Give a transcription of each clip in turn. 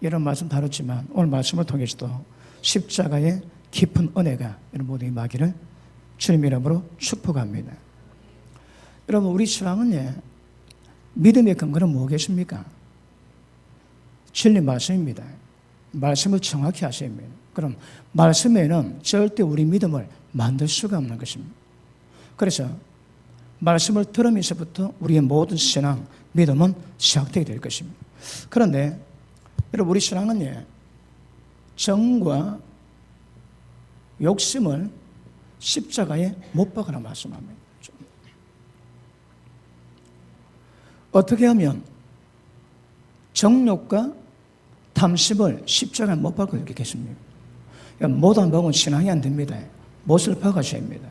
이런 말씀 다뤘지만 오늘 말씀을 통해서도 십자가의 깊은 은혜가 여러분 모두에게 임하기를 주님 이름으로 축복합니다. 여러분 우리 신앙은 믿음의 근거는 무엇이겠습니까? 진리 말씀입니다. 말씀을 정확히 하셔야 합니다. 그럼 말씀에는 절대 우리 믿음을 만들 수가 없는 것입니다. 그래서 말씀을 들으면서부터 우리의 모든 신앙, 믿음은 시작되게 될 것입니다. 그런데 여러분 우리 신앙은 정과 욕심을 십자가에 못 박으라 말씀합니다. 어떻게 하면 정욕과 탐심을 십자가에 못 박을 수 있겠습니까? 못한 법은 신앙이 안 됩니다. 못을 박으셔야 합니다.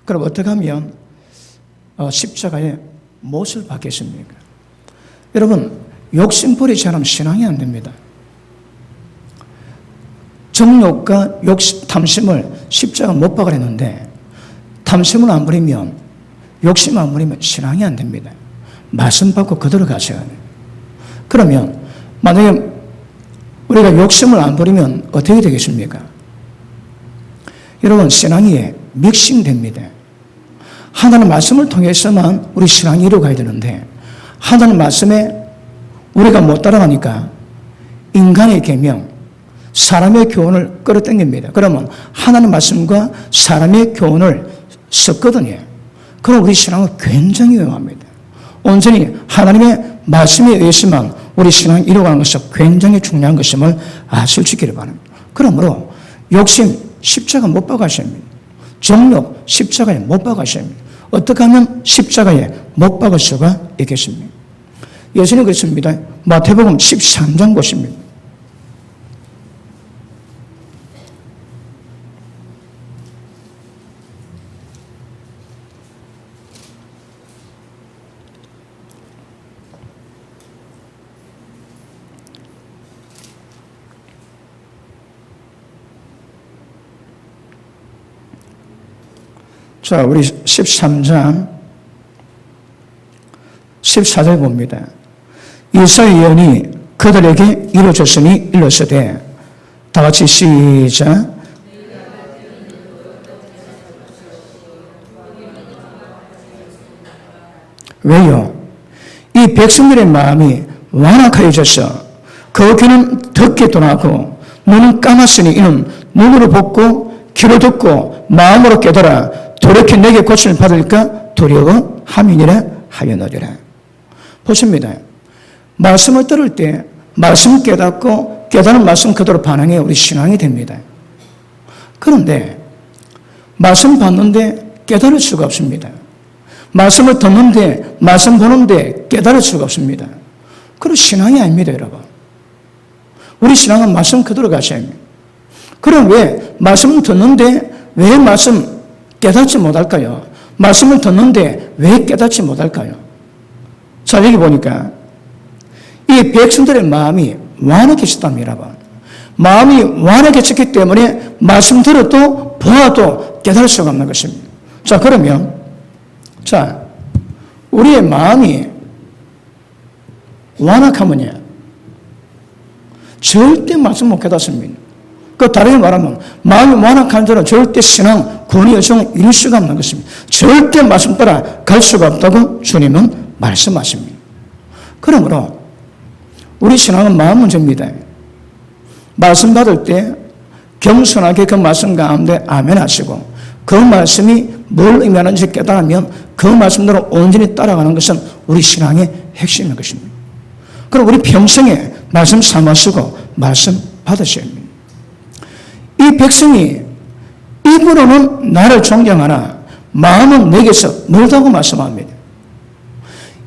그럼 어떻게 하면 십자가에 못을 박겠습니까? 여러분 욕심 버리지 않으면 신앙이 안 됩니다. 정욕과 욕심, 탐심을 십자가 못 박으랬는데 탐심을 안 버리면 욕심 안 버리면 신앙이 안 됩니다. 말씀 받고 그대로 가셔야 돼요. 그러면 만약에 우리가 욕심을 안 버리면 어떻게 되겠습니까? 여러분 신앙이 믹싱됩니다. 하나님 말씀을 통해서만 우리 신앙이 이루어가야 되는데 하나님 말씀에 우리가 못 따라가니까 인간의 계명, 사람의 교훈을 끌어당깁니다. 그러면 하나님 말씀과 사람의 교훈을 섞거든요. 그럼 우리 신앙은 굉장히 위험합니다. 온전히 하나님의 말씀에 의해서만 우리 신앙이 이루어가는 것은 굉장히 중요한 것임을 아실 수 있기를 바랍니다. 그러므로 욕심 십자가 못 박으셔야 합니다. 정욕 십자가에 못 박으셔야 합니다. 어떻게 하면 십자가에 못 박을 수가 있겠습니까? 예수님 그랬습니다. 마태복음 13장 보십니다. 자, 우리 13장 14절 봅니다. 이사야 예언이 그들에게 이루어졌으니 일렀으되 다 같이 시작. 왜요? 이 백성들의 마음이 완악하여져서 그 귀는 듣게 도나고 눈은 감았으니 이는 눈으로 보고 귀로 듣고 마음으로 깨달아 돌이켜 내게 고침을 받을까 두려워함이니라 하였느니라. 보십니다. 말씀을 들을 때 말씀을 깨닫고 깨달은 말씀 그대로 반응해 우리 신앙이 됩니다. 그런데 말씀 받는데 깨달을 수가 없습니다. 말씀을 듣는데 말씀 보는데 깨달을 수가 없습니다. 그럼 신앙이 아닙니다, 여러분. 우리 신앙은 말씀 그대로 가셔야 합니다. 그럼 왜 말씀을 듣는데 왜 말씀 깨닫지 못할까요? 말씀을 듣는데 왜 깨닫지 못할까요? 자, 여기 보니까 이 백성들의 마음이 완악해졌답니다. 마음이 완악해졌기 때문에 말씀 들어도 보아도 깨달을 수가 없는 것입니다. 자, 그러면 우리의 마음이 완악하면요 절대 말씀 못 깨닫습니다. 그 다르게 말하면 마음이 완악한 자는 절대 신앙, 구원의 여정을 이룰 수가 없는 것입니다. 절대 말씀 따라 갈 수가 없다고 주님은 말씀하십니다. 그러므로 우리 신앙은 마음 문제입니다. 말씀 받을 때 겸손하게 그 말씀 가운데 아멘 하시고 그 말씀이 뭘 의미하는지 깨달으면 그 말씀대로 온전히 따라가는 것은 우리 신앙의 핵심인 것입니다. 그럼 우리 평생에 말씀 삼으시고 말씀 받으셔야 합니다. 이 백성이 입으로는 나를 존경하나 마음은 내게서 멀다고 말씀합니다.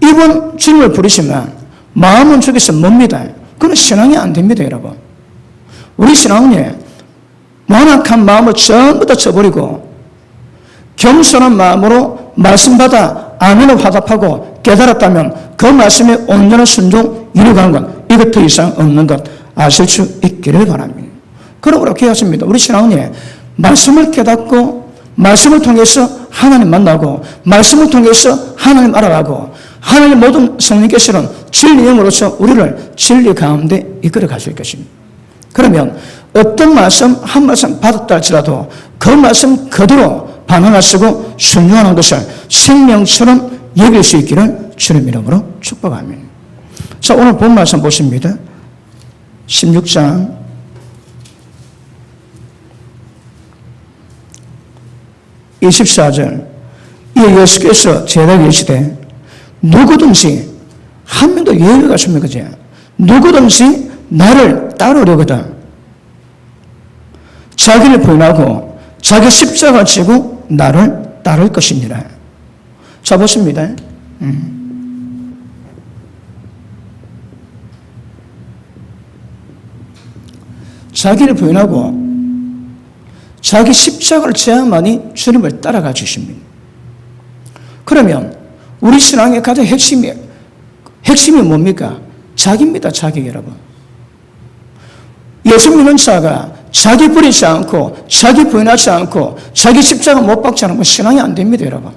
입은 주님을 부르시면 마음은 저기서 멉니다. 그건 신앙이 안 됩니다, 여러분. 우리 신앙은 완악한 마음을 전부 다 쳐버리고 겸손한 마음으로 말씀 받아 아멘을 화답하고 깨달았다면 그 말씀에 온전한 순종 이루어가는 것, 이것 더 이상 없는 것 아실 수 있기를 바랍니다. 그러므로 기억하십니다. 우리 신앙은 말씀을 깨닫고 말씀을 통해서 하나님 만나고 말씀을 통해서 하나님 알아가고 하나님 모든 성령께서는 진리 영으로서 우리를 진리 가운데 이끌어 가실 것입니다. 그러면 어떤 말씀 한 말씀 받았다 할지라도 그 말씀 그대로 반응하시고 순종하는 것을 생명처럼 여길 수 있기를 주님 이름으로 축복합니다. 자, 오늘 본 말씀 보십니다. 16장 24절. 이에 예수께서 제자에게 이르시되 누구든지 한 명도 예외가 없습니다. 그죠? 누구든지 나를 따르려거든 자기를 부인하고 자기 십자가를 지고 나를 따를 것이니라. 자, 보십니다. 자기를 부인하고 자기 십자가를 져야만이 주님을 따라가 주십니다. 그러면 우리 신앙의 가장 핵심이 뭡니까? 자기입니다. 자기 여러분. 예수 믿는 자가 자기 버리지 않고 자기 부인하지 않고 자기 십자가 못 박지 않으면 신앙이 안 됩니다. 여러분.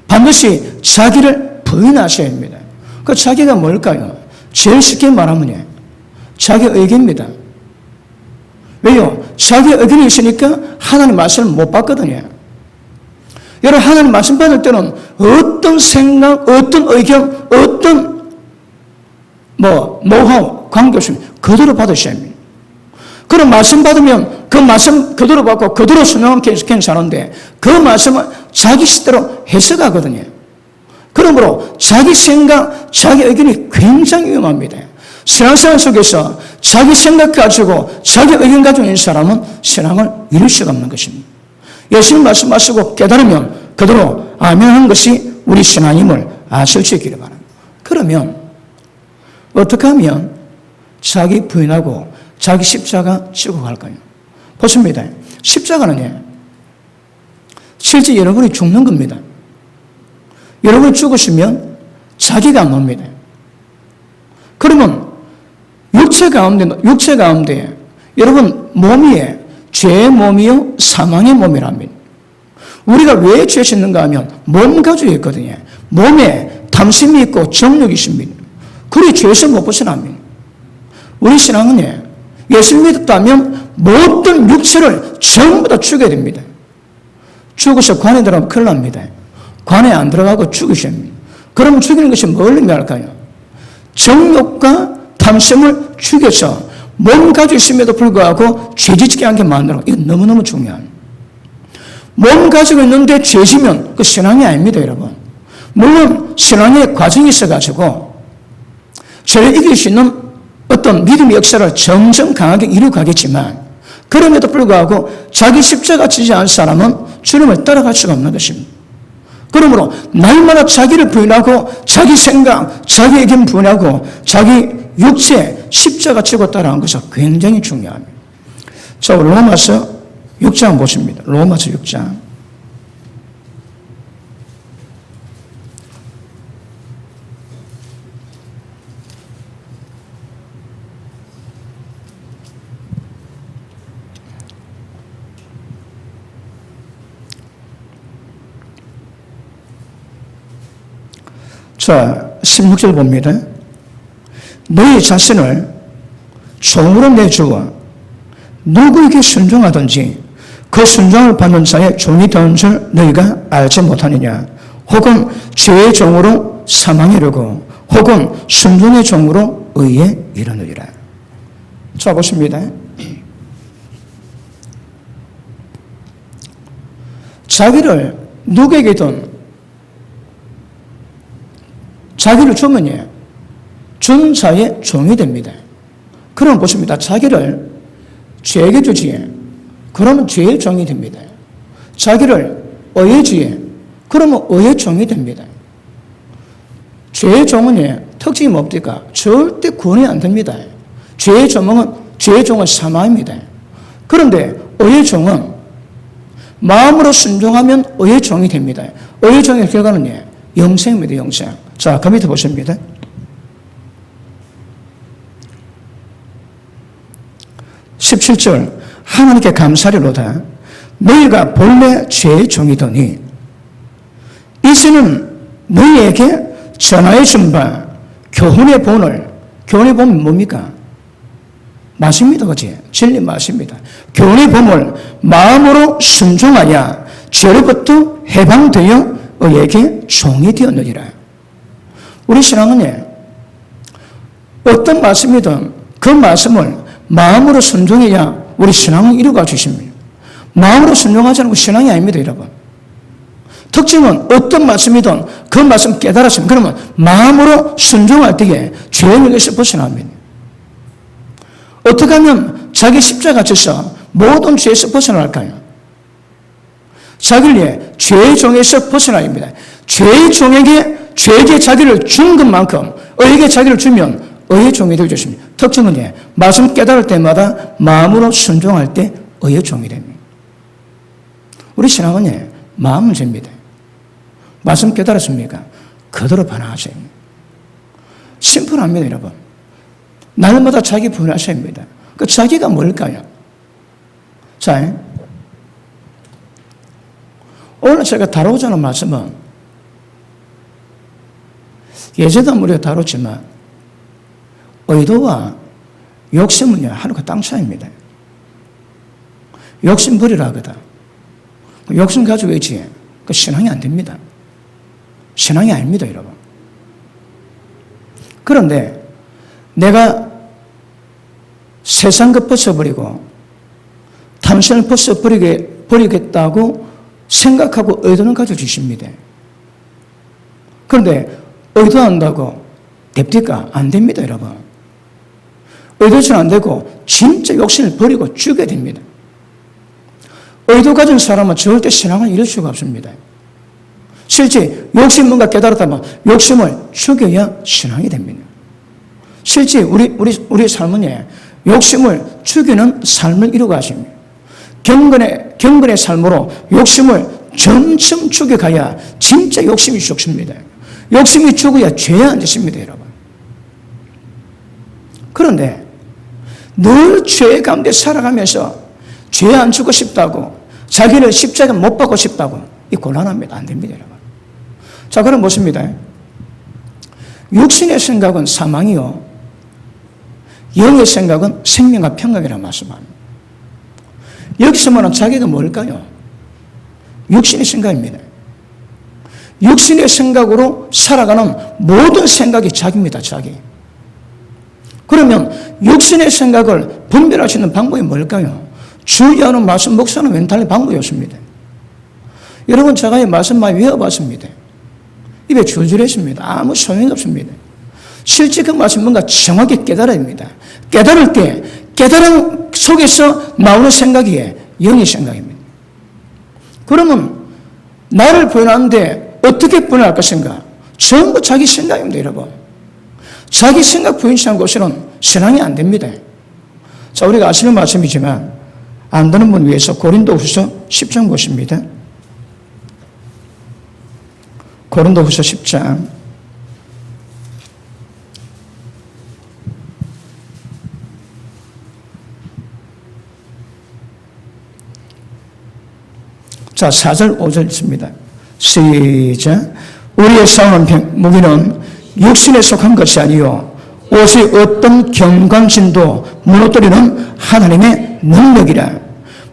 반드시 자기를 부인하셔야 합니다. 그 자기가 뭘까요? 제일 쉽게 말하면 자기 의견입니다. 왜요? 자기 의견이 있으니까 하나님 말씀을 못 받거든요. 여러분, 하나님 말씀 받을 때는 어떤 생각, 어떤 의견, 어떤 노하우, 관계없이 그대로 받으셔야 합니다. 그런 말씀 받으면 그 말씀 그대로 받고 그대로 순종하면 괜찮은데 그 말씀은 자기 식대로 해석하거든요. 그러므로 자기 생각, 자기 의견이 굉장히 위험합니다. 신앙생활 속에서 자기 생각 가지고 자기 의견 가지고 있는 사람은 신앙을 이룰 수가 없는 것입니다. 예수님 말씀하시고 깨달으면 그대로 아멘하는 것이 우리 신앙임을 아실 수 있기를 바랍니다. 그러면 어떻게 하면 자기 부인하고 자기 십자가 지고 갈까요? 보십니다. 십자가는 실제 여러분이 죽는 겁니다. 여러분이 죽으시면 자기가 안 옵니다. 그러면 육체 가운데 여러분 몸이 죄의 몸이요 사망의 몸이랍니다. 우리가 왜 죄 짓는가 하면 몸 가지고 있거든요. 몸에 탐심이 있고 정욕이 있습니다. 그리 죄에서 못 벗어납니다. 우리 신앙은 예수를 믿었다면 모든 육체를 전부 다 죽여야 됩니다. 죽어서 관에 들어가면 큰일 납니다. 관에 안 들어가고 죽으셔야 합니다. 그러면 죽이는 것이 뭘 의미할까요? 정욕과 탐심을 죽여서 몸 가지고 있음에도 불구하고 죄짓게 않게 만들어. 이건 너무너무 중요합니다. 몸 가지고 있는데 죄지면 그 신앙이 아닙니다, 여러분. 물론 신앙의 과정이 있어가지고 죄를 이길 수 있는 어떤 믿음의 역사를 점점 강하게 이루어가겠지만 그럼에도 불구하고 자기 십자가 지지 않은 사람은 주님을 따라갈 수가 없는 것입니다. 그러므로 날마다 자기를 부인하고 자기 생각, 자기 의견 부인하고 자기 육체 십자가 지고 따라가는 것은 굉장히 중요합니다. 자, 로마서 6장 보십니다. 로마서 6장. 자, 16절 봅니다. 너희 자신을 종으로 내주어 누구에게 순종하든지 그 순종을 받는 자의 종이 되는 줄 너희가 알지 못하느냐. 혹은 죄의 종으로 사망에 이르고 혹은 순종의 종으로 의에 이르느니라. 자, 보십니다. 자기를 누구에게든 자기를 주면 준 자의 종이 됩니다. 그럼 보십니다. 자기를 죄에게 주지, 그러면 죄의 종이 됩니다. 자기를 의에 주지, 그러면 의의 종이 됩니다. 죄의 종은 특징이 뭡니까? 절대 구원이 안 됩니다. 죄의 종은 사망입니다. 그런데 의의 종은 마음으로 순종하면 의의 종이 됩니다. 의의 종의 결과는 영생입니다. 영생. 자, 그 밑에 보십니다. 17절. 하나님께 감사리로다. 너희가 본래 죄의 종이더니 이제는 너희에게 전하의 준바, 교훈의 본을, 교훈의 본은 뭡니까? 맞습니다. 그치? 진리 맞습니다. 교훈의 본을 마음으로 순종하여 죄로부터 해방되어 의에게 종이 되었느니라. 우리 신앙은 어떤 말씀이든 그 말씀을 마음으로 순종해야 우리 신앙을 이루어 주십니다. 마음으로 순종하지 않고 신앙이 아닙니다, 여러분. 특징은 어떤 말씀이든 그 말씀 깨달았으면 그러면 마음으로 순종할 때에 죄의 영역에서 벗어납니다. 어떻게 하면 자기 십자가 져서 모든 죄에서 벗어날까요? 자기를 위해 죄의 종에서 벗어나야 합니다. 죄의 종에게 죄에게 자기를 준 것만큼 의에게 자기를 주면 의의 종이 되어 주십니다. 특징은 말씀 깨달을 때마다 마음으로 순종할 때 의의 종이 됩니다. 우리 신앙은 마음 문제입니다. 말씀 깨달았습니까? 그대로 반응하셔야 합니다. 심플합니다, 여러분. 날마다 자기 부인하셔야 합니다. 그 자기가 뭘까요? 자, 오늘 제가 다루고자 하는 말씀은 예전에도 우리가 다뤘지만 의도와 욕심은 하루가 땅 차이입니다. 욕심 버리라 하거든. 욕심 가지고 있지. 그 신앙이 안 됩니다. 신앙이 아닙니다, 여러분. 그런데 내가 세상 것 벗어버리고 탐심을 벗어버리겠다고 생각하고 의도는 가져주십니다. 그런데 의도한다고 됩니까? 안 됩니다, 여러분. 의도는 안 되고 진짜 욕심을 버리고 죽여야 됩니다. 의도 가진 사람은 절대 신앙을 이룰 수가 없습니다. 실제 욕심 뭔가 깨달았다면 욕심을 죽여야 신앙이 됩니다. 실제 우리 삶은 욕심을 죽이는 삶을 이루어가십니다. 경건의 삶으로 욕심을 점점 죽여가야 진짜 욕심이 죽습니다. 욕심이 죽어야 죄에 안 짓습니다, 여러분. 그런데 늘 죄 가운데 살아가면서 죄에 안 죽고 싶다고 자기를 십자가 못 박고 싶다고 이 곤란합니다. 안 됩니다, 여러분. 자, 그럼 무엇입니다? 육신의 생각은 사망이요 영의 생각은 생명과 평강이라는 말씀합니다. 여기서 말하는 자기가 뭘까요? 육신의 생각입니다. 육신의 생각으로 살아가는 모든 생각이 자기입니다. 자기. 그러면 육신의 생각을 분별할 수 있는 방법이 뭘까요? 주의하는 말씀 목사는 왼탈의 방법이 없습니다. 여러분 제가 이 말씀 많이 외워봤습니다. 입에 줄줄 했습니다. 아무 소용이 없습니다. 실제 그 말씀 뭔가 정확히 깨달아야 합니다. 깨달을 때 깨달음 속에서 나오는 생각이 영의 생각입니다. 그러면 나를 부인하는데 어떻게 부인할 것인가? 전부 자기 생각입니다, 여러분. 자기 생각 부인시한 것으로는 신앙이 안 됩니다. 자, 우리가 아시는 말씀이지만 안 되는 분 위해서 고린도후서 10장 보십니다. 고린도후서 10장 자, 4절 5절 있습니다. 시작. 우리의 싸우는 무기는 육신에 속한 것이 아니요 오직 어떤 경광진도 무너뜨리는 하나님의 능력이라.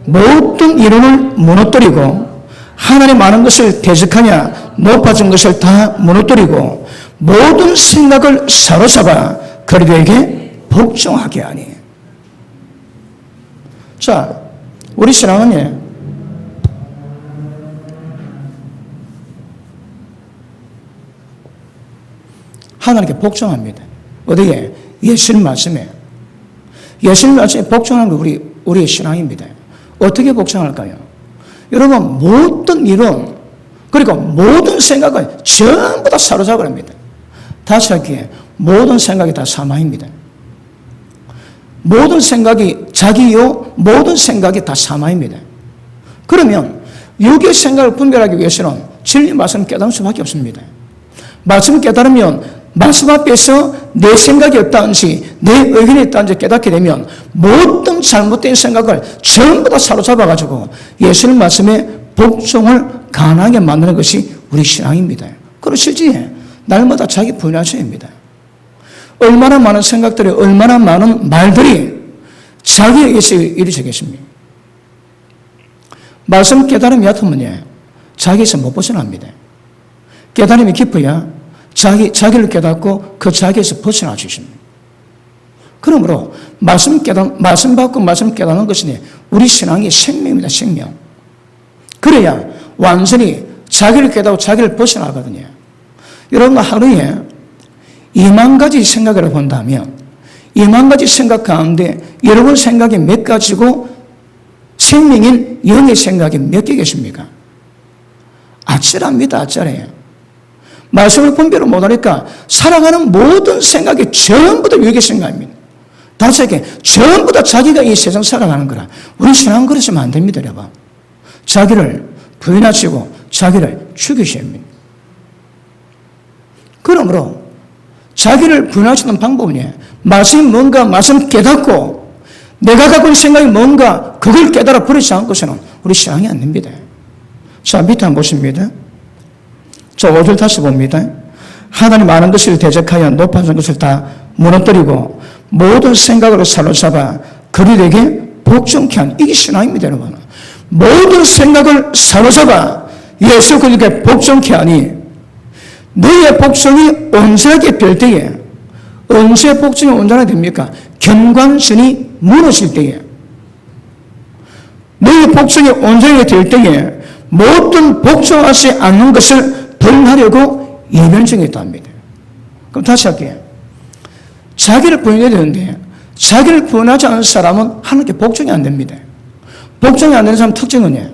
모든 이론을 무너뜨리고 하나님 아는 것을 대적하냐 높아진 것을 다 무너뜨리고 모든 생각을 사로잡아 그리도에게 복종하게 하니. 자, 우리 신앙은 하나님께 복종합니다. 어디에? 예수님 말씀에. 예수님 말씀에 복종하는 게 우리의 신앙입니다. 어떻게 복종할까요? 여러분, 모든 이론, 그리고 모든 생각을 전부 다 사로잡으랍니다. 다시 할게요. 모든 생각이 다 사망입니다. 모든 생각이 자기요, 모든 생각이 다 사망입니다. 그러면 육의 생각을 분별하기 위해서는 진리 말씀을 깨달을 수밖에 없습니다. 말씀을 깨달으면 말씀 앞에서 내 생각이 없다는지 내 의견이 있다는지 깨닫게 되면 모든 잘못된 생각을 전부 다 사로잡아가지고 예수님 말씀에 복종을 가능하게 만드는 것이 우리 신앙입니다. 그리고 실제 날마다 자기 부인하셔야 합니다. 얼마나 많은 생각들이, 얼마나 많은 말들이 자기에게서 이루어지겠습니까? 말씀 깨달음이 얕으면 자기에서 못 벗어납니다. 깨달음이 깊어야 자기를 깨닫고 그 자기에서 벗어날 수 있습니다. 그러므로 말씀 받고 말씀 깨닫는 것이 우리 신앙의 생명입니다. 생명. 그래야 완전히 자기를 깨닫고 자기를 벗어나거든요. 여러분 하루에 2만 가지 생각을 본다면 2만 가지 생각 가운데 여러분 생각이 몇 가지고 생명인 영의 생각이 몇 개겠습니까? 아찔합니다. 아찔해요. 말씀을 분별을 못하니까 살아가는 모든 생각이 전부 다 유익의 생각입니다. 다시 이렇게 전부 다 자기가 이 세상 살아가는 거라. 우리 신앙은 그러시면 안 됩니다. 여러분. 자기를 부인하시고 자기를 죽이셔야 합니다. 그러므로 자기를 부인하시는 방법은 말씀이 뭔가 말씀 깨닫고 내가 갖고 있는 생각이 뭔가 그걸 깨달아 버리지 않고서는 우리 신앙이 안 됩니다. 자, 밑에 한번 보십니다. 자, 5절 다시 봅니다. 하나님 아는 것을 대적하여 높아진 것을 다 무너뜨리고 모든 생각으로 사로잡아 그들에게 복종케 한 이게 신앙입니다. 여러분. 모든 생각을 사로잡아 예수 그리스도께 복종케 하니 너희의 복종이 온전하게 될 때에 언제 복종이 온전하게 됩니까? 경관선이 무너질 때에 너희의 복종이 온전하게 될 때에 모든 복종하지 않는 것을 벌하려고 예견 중에 있답니다. 그럼 다시 할게요. 자기를 부인해야 되는데 자기를 부인하지 않는 사람은 하나님께 복종이 안 됩니다. 복종이 안 되는 사람 특징은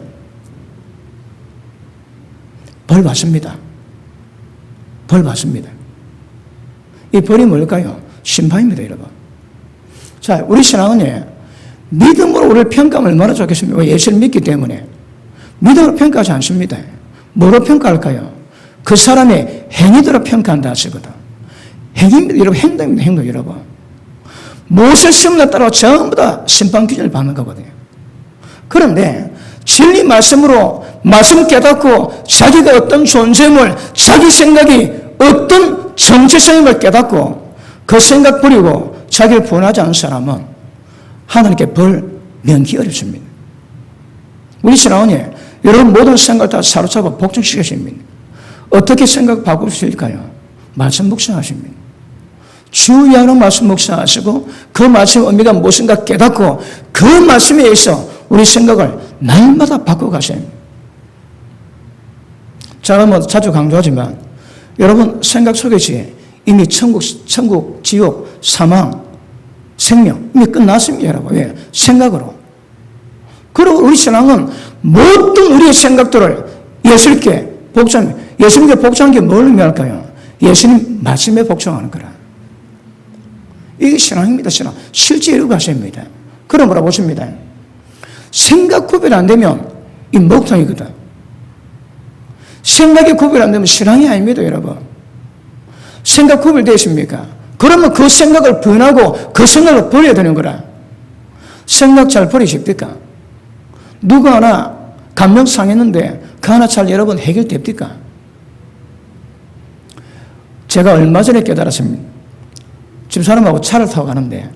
벌 받습니다. 벌 받습니다. 이 벌이 뭘까요? 심판입니다, 여러분. 자, 우리 신앙은 믿음으로 우리를 평가하면 얼마나 좋겠습니까? 예수를 믿기 때문에. 믿음으로 평가하지 않습니다. 뭐로 평가할까요? 그 사람의 행위대로 평가한다 하시거든. 행위입니다, 여러분. 행동입니다, 행동, 여러분. 무엇을 심나 따라 전부 다 심판 기준을 받는 거거든요. 그런데 진리 말씀으로 말씀 깨닫고 자기가 어떤 존재물, 자기 생각이 어떤 정체성임을 깨닫고 그 생각 버리고 자기를 부인하지 않은 사람은 하나님께 벌 면기 어렵습니다. 우리 신앙은 여러분 모든 생각을 다 사로잡아 복종시키십니다. 어떻게 생각 바꿀 수 있을까요? 말씀 묵상하십니다. 주야는 말씀 묵상하시고 그 말씀의 의미가 무엇인가 깨닫고 그 말씀에 의해서 우리 생각을 날마다 바꿔가셔야 합니다. 제가 뭐 자주 강조하지만 여러분 생각 속에서 이미 천국, 지옥, 사망, 생명 이미 끝났습니다. 여러분. 왜? 생각으로. 그리고 우리 신앙은 모든 우리의 생각들을 예수님께 복종합니다. 예수님께 복종하는 게 뭘 의미할까요? 예수님 말씀에 복종하는 거라. 이게 신앙입니다. 신앙. 실제 이루고 하셔야 합니다. 그러므로 보십니다. 생각 구별 안 되면 이 먹통이거든. 생각이 구별 안 되면 신앙이 아닙니다, 여러분. 생각 구별되십니까? 그러면 그 생각을 부인하고 그 생각을 버려야 되는 거라. 생각 잘 버리십니까? 누구 하나 감명 상했는데 그 하나 잘 여러분 해결됩니까? 제가 얼마 전에 깨달았습니다. 집사람하고 차를 타고 가는데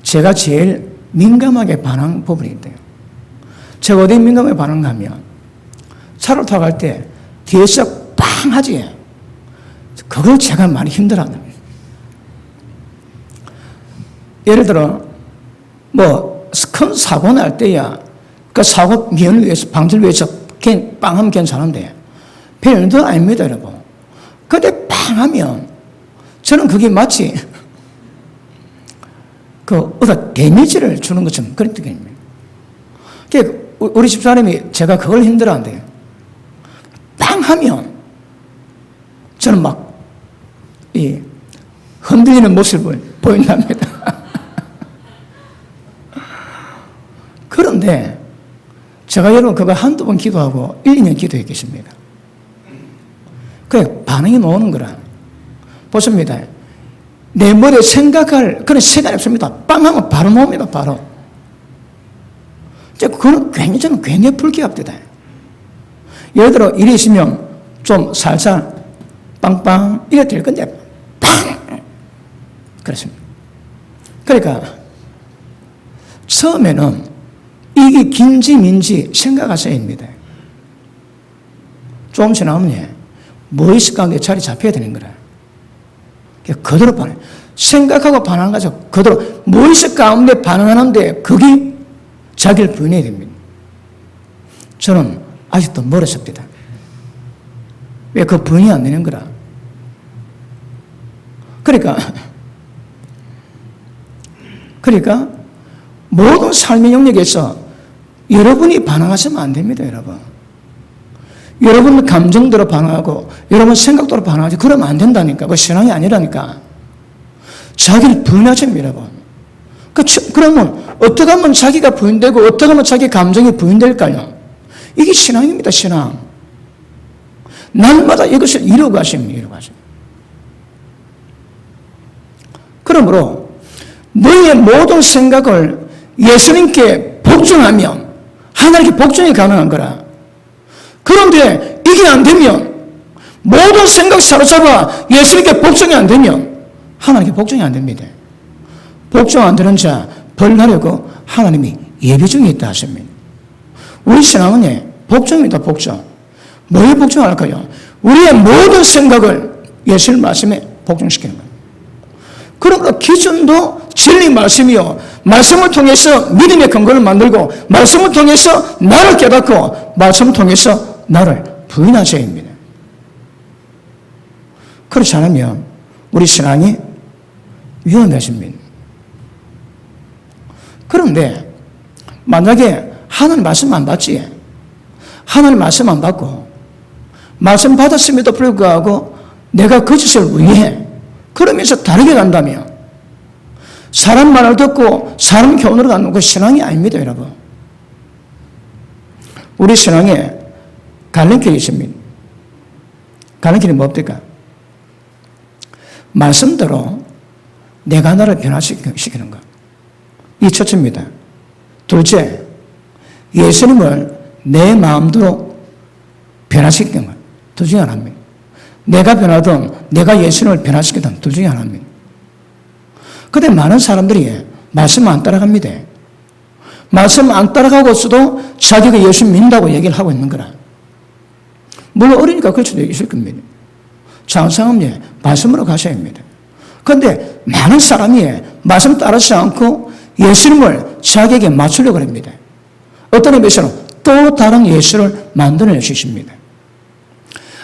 제가 제일 민감하게 반응 부분이 있대요. 제가 어디 민감하게 반응하면 차를 타고 갈 때 뒤에서 빵 하지. 그걸 제가 많이 힘들어한답니다. 예를 들어 뭐 큰 사고 날 때야 그 사고 면을 위해서 방지를 위해서 빵 하면 괜찮은데 별일도 아닙니다, 여러분. 근데 빵 하면 저는 그게 마치 어떤 데미지를 주는 것처럼 그런 느낌입니다. 우리 집사람이 제가 그걸 힘들어한대요. 빵 하면 저는 막 흔들리는 모습을 보인답니다. 그런데 제가 여러분 그거 한두 번 기도하고 1, 2년 기도했겠습니다. 그래 반응이 나오는 거라. 보십니다. 내 머리에 생각할 그런 시간이 없습니다. 빵 하면 바로 나옵니다. 바로. 그건 저는 굉장히 불쾌합니다. 예를 들어 일이 있으면 좀 살살 빵빵 이래 될 건데 빵 그렇습니다. 그러니까 처음에는 이게 긴지 민지 생각하셔야입니다. 조금 지나면 무의식 가운데 자리 잡혀야 되는 거라. 그대로 반응. 생각하고 반응하는 거죠. 그대로 무의식 가운데 반응하는데 그게 자기를 부인해야 됩니다. 저는 아직도 멀었습니다. 왜 그 부인이 안 되는 거라. 그러니까 모든 삶의 영역에서 여러분이 반응하시면 안 됩니다, 여러분. 여러분 감정대로 반응하고 여러분 생각대로 반응하지 그러면 안 된다니까. 그 신앙이 아니라니까. 자기를 부인하십니다, 여러분. 그러면 어떻게 하면 자기가 부인되고 어떻게 하면 자기 감정이 부인될까요? 이게 신앙입니다, 신앙. 날마다 이것을 이루고 가십니다, 이루고 가십니다. 그러므로 너의 모든 생각을 예수님께 복종하면 하나님께 복종이 가능한 거라. 그런데 이게 안 되면 모든 생각 사로잡아 예수님께 복종이 안 되면 하나님께 복종이 안 됩니다. 복종 안 되는 자 벌나려고 하나님이 예비 중에 있다 하십니다. 우리 신앙은 복종입니다, 복종. 뭐에 복종할까요? 우리의 모든 생각을 예수님 말씀에 복종시키는 거예요. 그러므로 기준도 진리 말씀이요. 말씀을 통해서 믿음의 근거를 만들고 말씀을 통해서 나를 깨닫고 말씀을 통해서 나를 부인하셔야 합니다. 그렇지 않으면 우리 신앙이 위험해집니다. 그런데 만약에 하나님 말씀 안 받지, 하나님 말씀 안 받고 말씀 받았음에도 불구하고 내가 거짓을 위해 그러면서 다르게 간다면 사람 말을 듣고 사람 교훈으로 가는 그 신앙이 아닙니다, 여러분. 우리 신앙에 갈림길이 있습니다. 갈림길이 뭡니까? 말씀대로 내가 나를 변화시키는 것. 이 첫째입니다. 둘째, 예수님을 내 마음대로 변화시키는 것. 둘 중에 하나입니다. 내가 변하든 내가 예수님을 변화시키든 둘 중에 하나입니다. 그런데 많은 사람들이 말씀 안 따라갑니다. 말씀 안 따라가고서도 자기가 예수 믿는다고 얘기를 하고 있는 거라. 물론 어리니까 그럴 수도 있을 겁니다. 장성함 말씀으로 가셔야 합니다. 그런데 많은 사람이 말씀 따르지 않고 예수님을 자기에게 맞추려고 합니다. 어떤 의미에서는 또 다른 예수를 만들어 주십니다.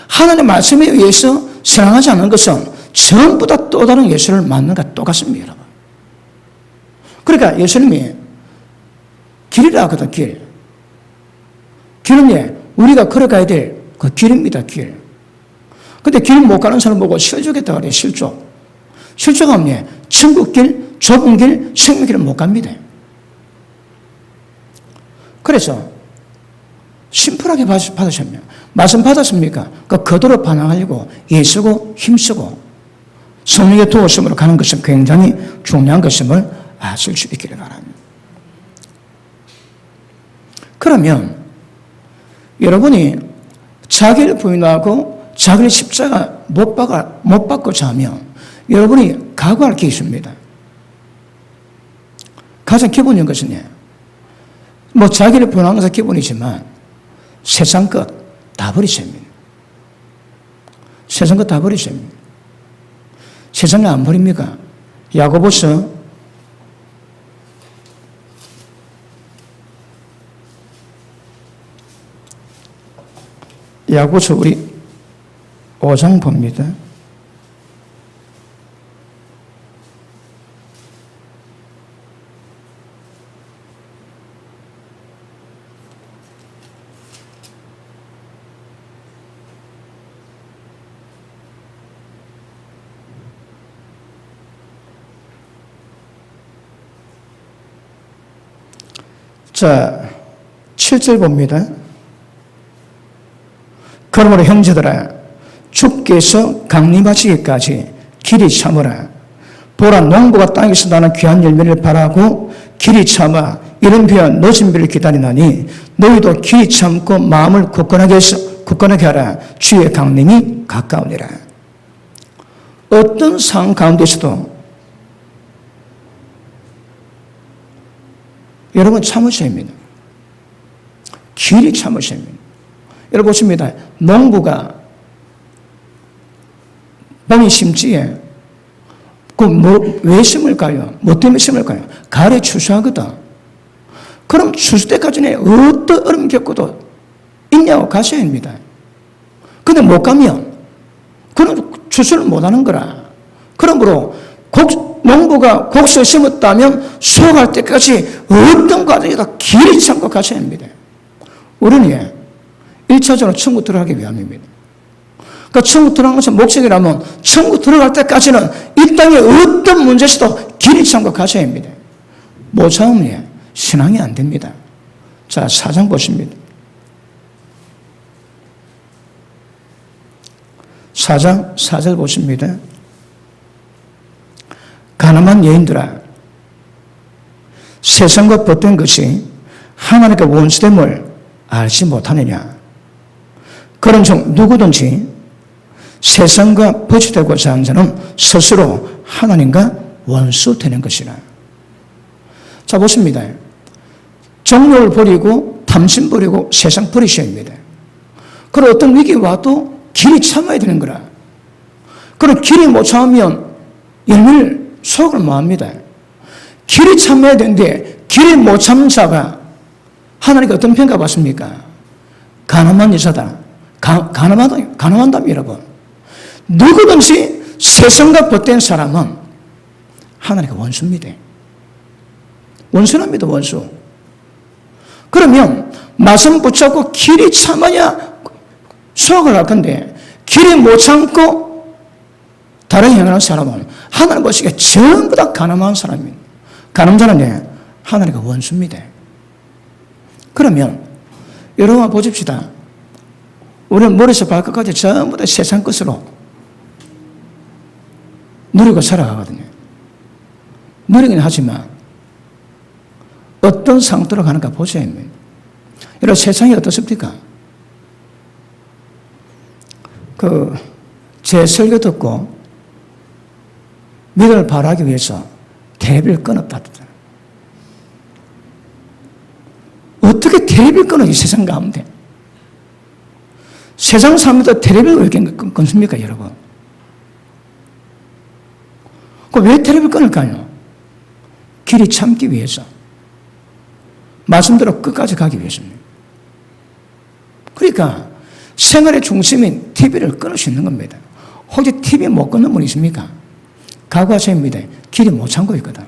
하나님의 말씀에 의해서 사랑하지 않는 것은 전부 다 또 다른 예수를 만드는 것과 똑같습니다, 여러분. 그러니까 예수님이 길이라 하거든, 길. 길은 우리가 걸어가야 될 그 길입니다, 길. 근데 길 못 가는 사람 보고 실족했다 그래요, 실족. 실족하면 천국길, 좁은 길, 생명길을 못 갑니다. 그래서 심플하게 받으셨면 말씀 받았습니까? 그대로 반응하려고 애쓰고 힘쓰고 성령의 도우심으로 가는 것은 굉장히 중요한 것임을 아실 수 있기를 바랍니다. 그러면 여러분이 자기를 부인하고 자기를 십자가 못 박고자 하면 여러분이 각오할 게 있습니다. 가장 기본인 것은 자기를 부인하는 것은 기본이지만 세상 것 다 버리셔야 합니다. 세상 것 다 버리셔야 합니다. 세상을 안 버립니까? 야고보서 5장 봅니다. 자, 7절 봅니다. 그러므로 형제들아, 주께서 강림하시기까지 길이 참으라. 보라, 농부가 땅에서 나는 귀한 열매를 바라고 길이 참아 이른 비와 늦은 비를 기다리나니 너희도 길이 참고 마음을 굳건하게 하라. 주의 강림이 가까우니라. 어떤 상황 가운데서도 여러분 참으셔야 합니다. 길이 참으셔야 합니다. 여러분 보십니다. 농부가 봄이 심지에 왜 심을까요? 뭐 때문에 심을까요? 가을에 추수하거든. 그럼 추수 때까지는 어떤 어려움 겪고도 있냐고 가셔야 합니다. 근데 못 가면 그럼 추수를 못 하는 거라. 그러므로 농부가 곡식을 심었다면 수확할 때까지 어떤 과정이다 길이 참고 가셔야 합니다. 우리는 1차적으로 천국 들어가기 위함입니다. 그러니까 천국 들어가는 것은 목적이라면 천국 들어갈 때까지는 이 땅에 어떤 문제에서도 길이 참고 가셔야 합니다. 못 참으면 신앙이 안 됩니다. 자, 4장 보십니다. 4장 4절 보십니다. 가늠한 여인들아, 세상과 벗된 것이 하나님께 원수됨을 알지 못하느냐. 그런 중 누구든지 세상과 버치되고자 하는 자는 스스로 하나님과 원수되는 것이라. 자, 보십니다. 정욕을 버리고 탐심 버리고 세상 버리셔야 합니다. 그리고 어떤 위기가 와도 길이 참아야 되는 거라. 그리고 길이 못 참으면 열매를 수확을 못 합니다. 길이 참아야 되는데 길이 못 참는 자가 하나님께 어떤 평가 받습니까? 가늠한 여자다. 가늠한다며 여러분. 누구든지 세상과 벗된 사람은 하나님께 원수입니다. 원수랍니다. 원수. 그러면 말씀 붙잡고 길이 참아야 수확을 할 건데 길이 못 참고 다른 행하는 사람은 하나님 보시기에 전부 다 가늠한 사람입니다. 가늠자는 하나님과 원수입니다. 그러면 여러분 보십시다. 우리는 머리에서 발끝까지 전부 다 세상 것으로 누리고 살아가거든요. 누리긴 하지만 어떤 상태로 가는가 보셔야 합니다. 여러분 세상이 어떻습니까? 제 설교 듣고 믿음을 발휘하기 위해서 텔레비를 끊었다. 어떻게 텔레비를 끊어 이 세상 가운데? 세상 사람들 텔레비를 왜 끊습니까, 여러분? 왜 텔레비를 끊을까요? 길이 참기 위해서. 말씀대로 끝까지 가기 위해서입니다. 그러니까 생활의 중심인 TV를 끊을 수 있는 겁니다. 혹시 TV 못 끊는 분 있습니까? 각오하셔야 합니다. 길이 못 참고 있거든.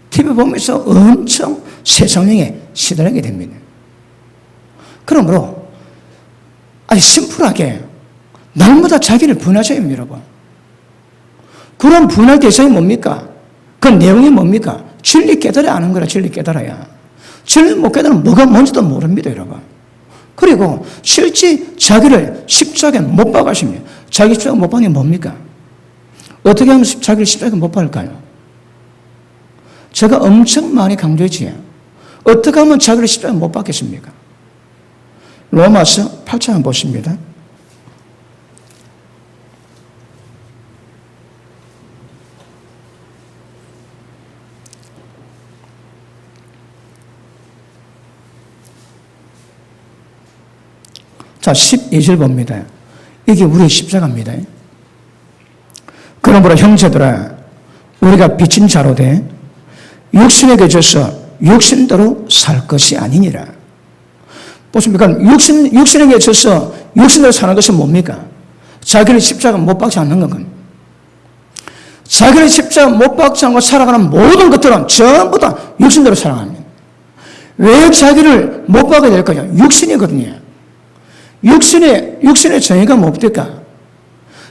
TV 보면서 엄청 세상에 시달리게 됩니다. 그러므로 아주 심플하게 날마다 자기를 분하셔야 합니다, 여러분. 그런 분할 대상이 뭡니까? 그 내용이 뭡니까? 진리 깨달아야 아는 거라. 진리 깨달아야. 진리 못 깨달으면 뭐가 뭔지도 모릅니다, 여러분. 그리고 실제 자기를 십자가에 못 박으십니다. 자기 십자가 못 박는 게 뭡니까? 어떻게 하면 자기를 십자가에 못 박을까요? 제가 엄청 많이 강조했지요. 어떻게 하면 자기를 십자가에 못 박겠습니까? 로마서 8장 보십니다. 자, 12절 봅니다. 이게 우리의 십자가입니다. 그러므로 형제들아, 우리가 빚진 자로 돼 육신에게 져서 육신대로 살 것이 아니니라. 보십니까? 육신에게 져서 육신대로 사는 것은 뭡니까? 자기를 십자가 못 박지 않는 건. 자기를 십자가 못 박지 않고 살아가는 모든 것들은 전부 다 육신대로 살아갑니다. 왜 자기를 못 박아야 될까요? 육신이거든요. 육신의 정의가 뭡니까?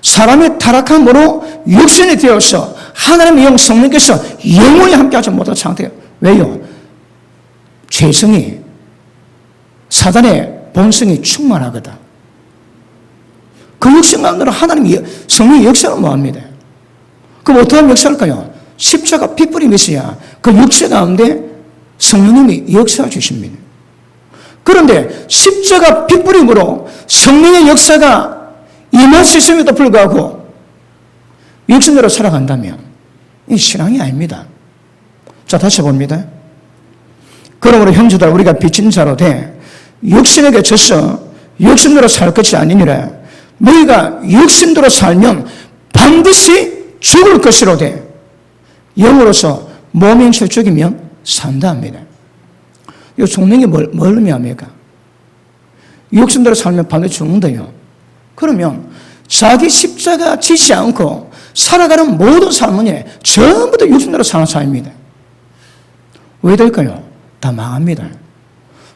사람이 타락함으로 육신이 되어서 하나님의 영 성령께서 영원히 함께하지 못한 상태예요. 왜요? 죄성이, 사단의 본성이 충만하거든. 그 육신 가운데로 하나님의 성령의 역사를 뭐합니다? 그럼 어떻게 하면 역사할까요? 십자가 핏불이 있어야 그 육체 가운데 성령님이 역사해 주십니다. 그런데 십자가 핏부림으로 성령의 역사가 임할 수 있음에도 불구하고 육신대로 살아간다면 이 신앙이 아닙니다. 자, 다시 봅니다. 그러므로 형제들, 우리가 빚진 자로 돼 육신에게 져서 육신대로 살 것이 아니니라. 너희가 육신대로 살면 반드시 죽을 것이로 돼 영으로서 몸의 행실을 죽이면 산다 합니다. 이 죽는 게 뭘 의미합니까? 육신대로 살면 반드시 죽는다요. 그러면 자기 십자가 지지 않고 살아가는 모든 삶은 전부 다 육신대로 사는 삶입니다. 왜 될까요? 다 망합니다.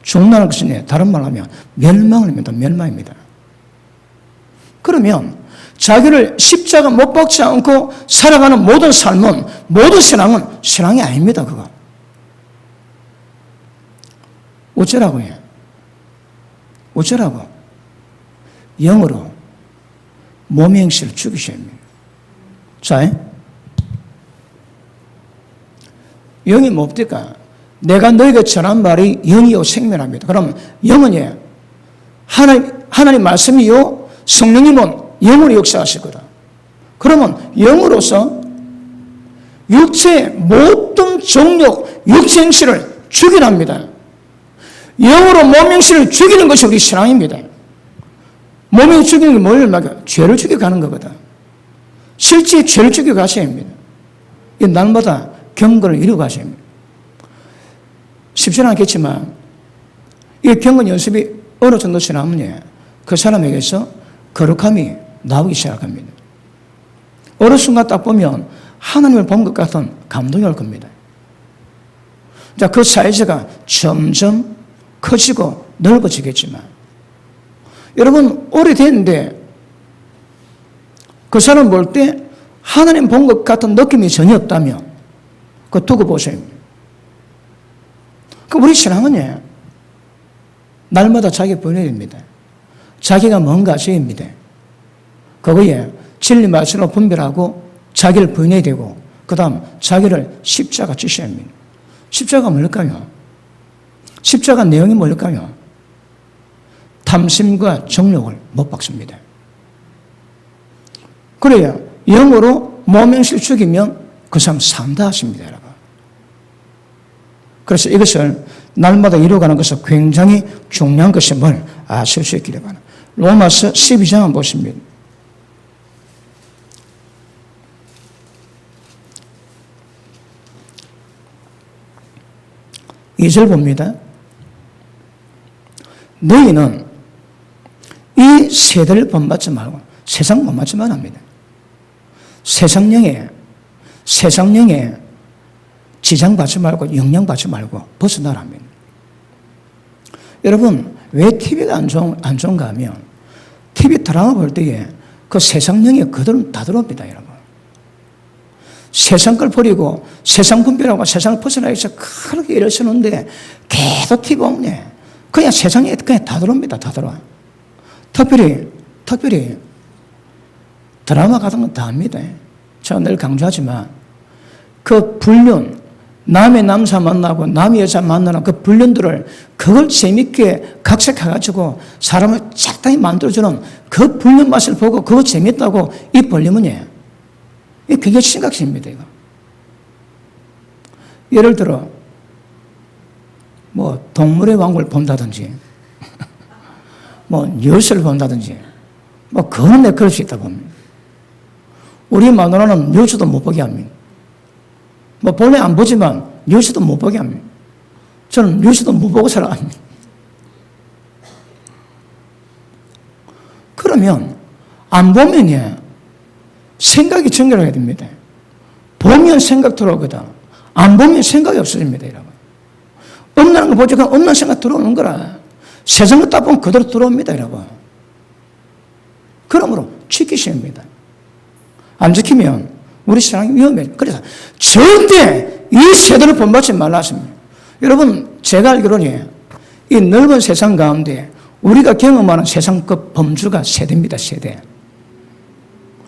죽는다는 것은 다른 말로 하면 멸망을 합니다. 멸망입니다. 그러면 자기를 십자가 못 박지 않고 살아가는 모든 삶은, 모든 신앙은 신앙이 아닙니다. 그거. 어쩌라고요? 어쩌라고? 영으로 몸의 행실을 죽이셔야 합니다. 자, 영이 뭡니까? 내가 너에게 전한 말이 영이요 생명합니다. 그럼 영은 하나님 말씀이요 성령님은 영으로 역사하실 거다. 그러면 영으로서 육체의 모든 종력, 육체 행실을 죽이랍니다. 영으로 몸 행실을 죽이는 것이 우리 신앙입니다. 몸을 죽이는 게 뭘 말이야? 죄를 죽여가는 거거든. 실제 죄를 죽여가셔야 합니다. 이 날마다 경건을 이루어가셔야 합니다. 쉽지는 않겠지만 이 경건 연습이 어느 정도 지나면 그 사람에게서 거룩함이 나오기 시작합니다. 어느 순간 딱 보면 하나님을 본 것 같은 감동이 올 겁니다. 자, 그 사이즈가 점점 커지고 넓어지겠지만 여러분 오래됐는데 그 사람 볼 때 하나님 본 것 같은 느낌이 전혀 없다면 그거 두고 보세요. 그 우리 신앙은 날마다 자기 부인해야 됩니다. 자기가 뭔가 죄입니다. 그거에 진리 말씀으로 분별하고 자기를 부인해야 되고 그 다음 자기를 십자가 지셔야 합니다. 십자가 뭘까요? 십자가 내용이 뭘까요? 탐심과 정욕을 못 박습니다. 그래야 영으로 몸행실 죽이면 그 사람 산다 하십니다, 여러분. 그래서 이것을 날마다 이루어가는 것은 굉장히 중요한 것임을 아실 수 있기를 바랍니다. 로마서 12장 한번 보십니다. 이 절 봅니다. 너희는 이 세대를 본받지 말고 세상 본받지만 합니다. 세상령에 지장받지 말고 영향받지 말고 벗어나랍니다. 여러분 왜 TV가 안 좋은가 하면 TV 드라마 볼 때에 그 세상령이 그대로 다 들어옵니다. 여러분 세상 걸 버리고 세상 분별하고 세상을 벗어나기 위해서 그렇게 일을 쓰는데 계속 TV 보면 그냥 세상에 그냥 다 들어옵니다. 다 들어와. 특별히 드라마 같은 건 다 합니다. 제가 늘 강조하지만 그 불륜, 남의 남자 만나고 남의 여자 만나는 그 불륜들을 그걸 재밌게 각색해가지고 사람을 적당히 만들어주는 그 불륜 맛을 보고 그거 재밌다고 입 벌리면 이게 굉장히 심각해집니다. 이거. 예를 들어 뭐 동물의 왕국을 본다든지 뭐 뉴스를 본다든지 뭐 그건 그럴 수 있다 봅니다. 우리 마누라는 뉴스도 못 보게 합니다. 뭐 본래 안 보지만 뉴스도 못 보게 합니다. 저는 뉴스도 못 보고 살아갑니다. 그러면 안 보면 생각이 정결해야 됩니다. 보면 생각 들어오거든. 안 보면 생각이 없어집니다. 여러분. 없는 거 보지 없는 생각 들어오는 거라. 세상 거 딱 보면 그대로 들어옵니다. 여러분. 그러므로 지키셔야 합니다. 안 지키면 우리 신앙이 위험해요. 그래서 절대 이 세대를 본받지 말라 하십니다. 여러분 제가 알기로는 이 넓은 세상 가운데 우리가 경험하는 세상급 범주가 세대입니다. 세대.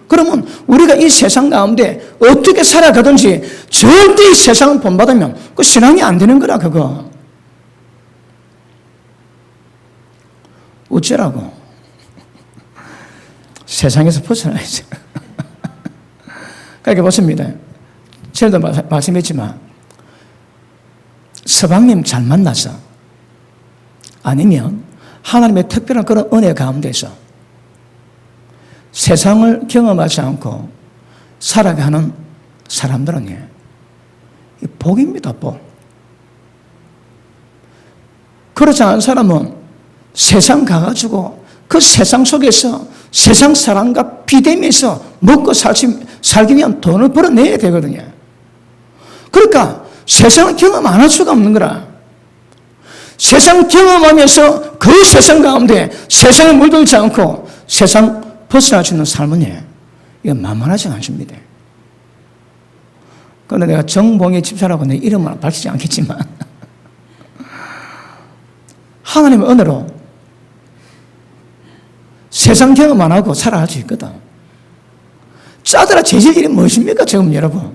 그러면 우리가 이 세상 가운데 어떻게 살아가든지 절대 이 세상을 본받으면 그 신앙이 안 되는 거라 그거. 어쩌라고. 세상에서 벗어나야지. 그러니까 보십니다. 제가 말씀했지만 서방님 잘 만나서 아니면 하나님의 특별한 그런 은혜 가운데서 세상을 경험하지 않고 살아가는 사람들은 복입니다, 복. 그렇지 않은 사람은 세상 가가지고 그 세상 속에서 세상 사람과 비대면서 먹고 살기 위한 돈을 벌어내야 되거든요. 그러니까 세상을 경험 안 할 수가 없는 거라. 세상 경험하면서 그 세상 가운데 세상에 물들지 않고 세상 벗어날 수 있는 삶은 이건 만만하지 않습니다. 그런데 내가 정봉의 집사라고 내 이름은 밝히지 않겠지만 하나님의 은혜로 세상 경험 안 하고 살아갈 수 있거든. 짜들아 재질 일이 무엇입니까 지금 여러분?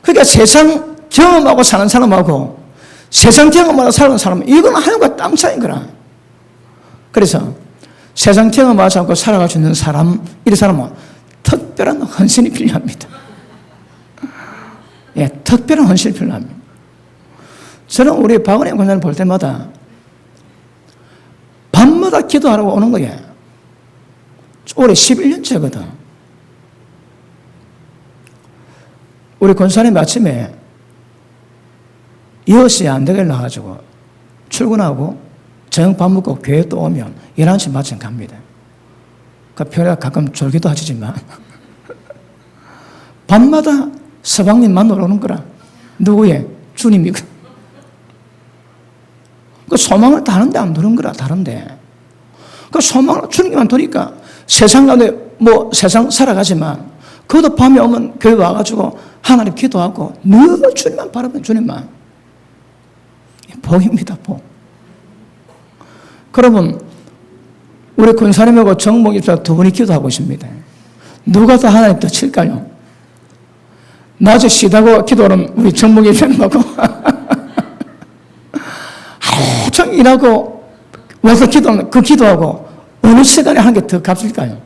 그러니까 세상 경험하고 사는 사람하고 세상 경험하고 사는 사람은 이건 하늘과 땅 차이인 거라. 그래서 세상 경험하지 않고 살아갈 수 있는 사람, 이 사람은 특별한 헌신이 필요합니다. 예, 특별한 헌신이 필요합니다. 저는 우리 박은혜 권사님 볼 때마다 밤마다 기도하라고 오는 거예요. 올해 11년째거든. 우리 권사님 아침에 6시에 안 되게 나가지고 출근하고 저녁 밥 먹고 교회 또 오면 11시 마침 갑니다. 그 편에 가끔 졸기도 하지만 밤마다 서방님 만나러 오는 거라. 누구의? 주님이거든. 그 소망을 다른데 안 두는 거라, 다른데. 그 소망을 주님만 두니까 세상 가운데 세상 살아가지만 그것도 밤에 오면 교회 와가지고 하나님 기도하고 늘 주님만 바라보면 주님만. 복입니다, 복. 그러면 우리 권사님하고 정목 집사 두 분이 기도하고 있습니다. 누가 더 하나님 더 칠까요? 낮에 쉬다고 기도하는 우리 정목 집사님하고 하루 일하고 와서 기도하는 그 기도하고 어느 시간에 한 게 더 값일까요?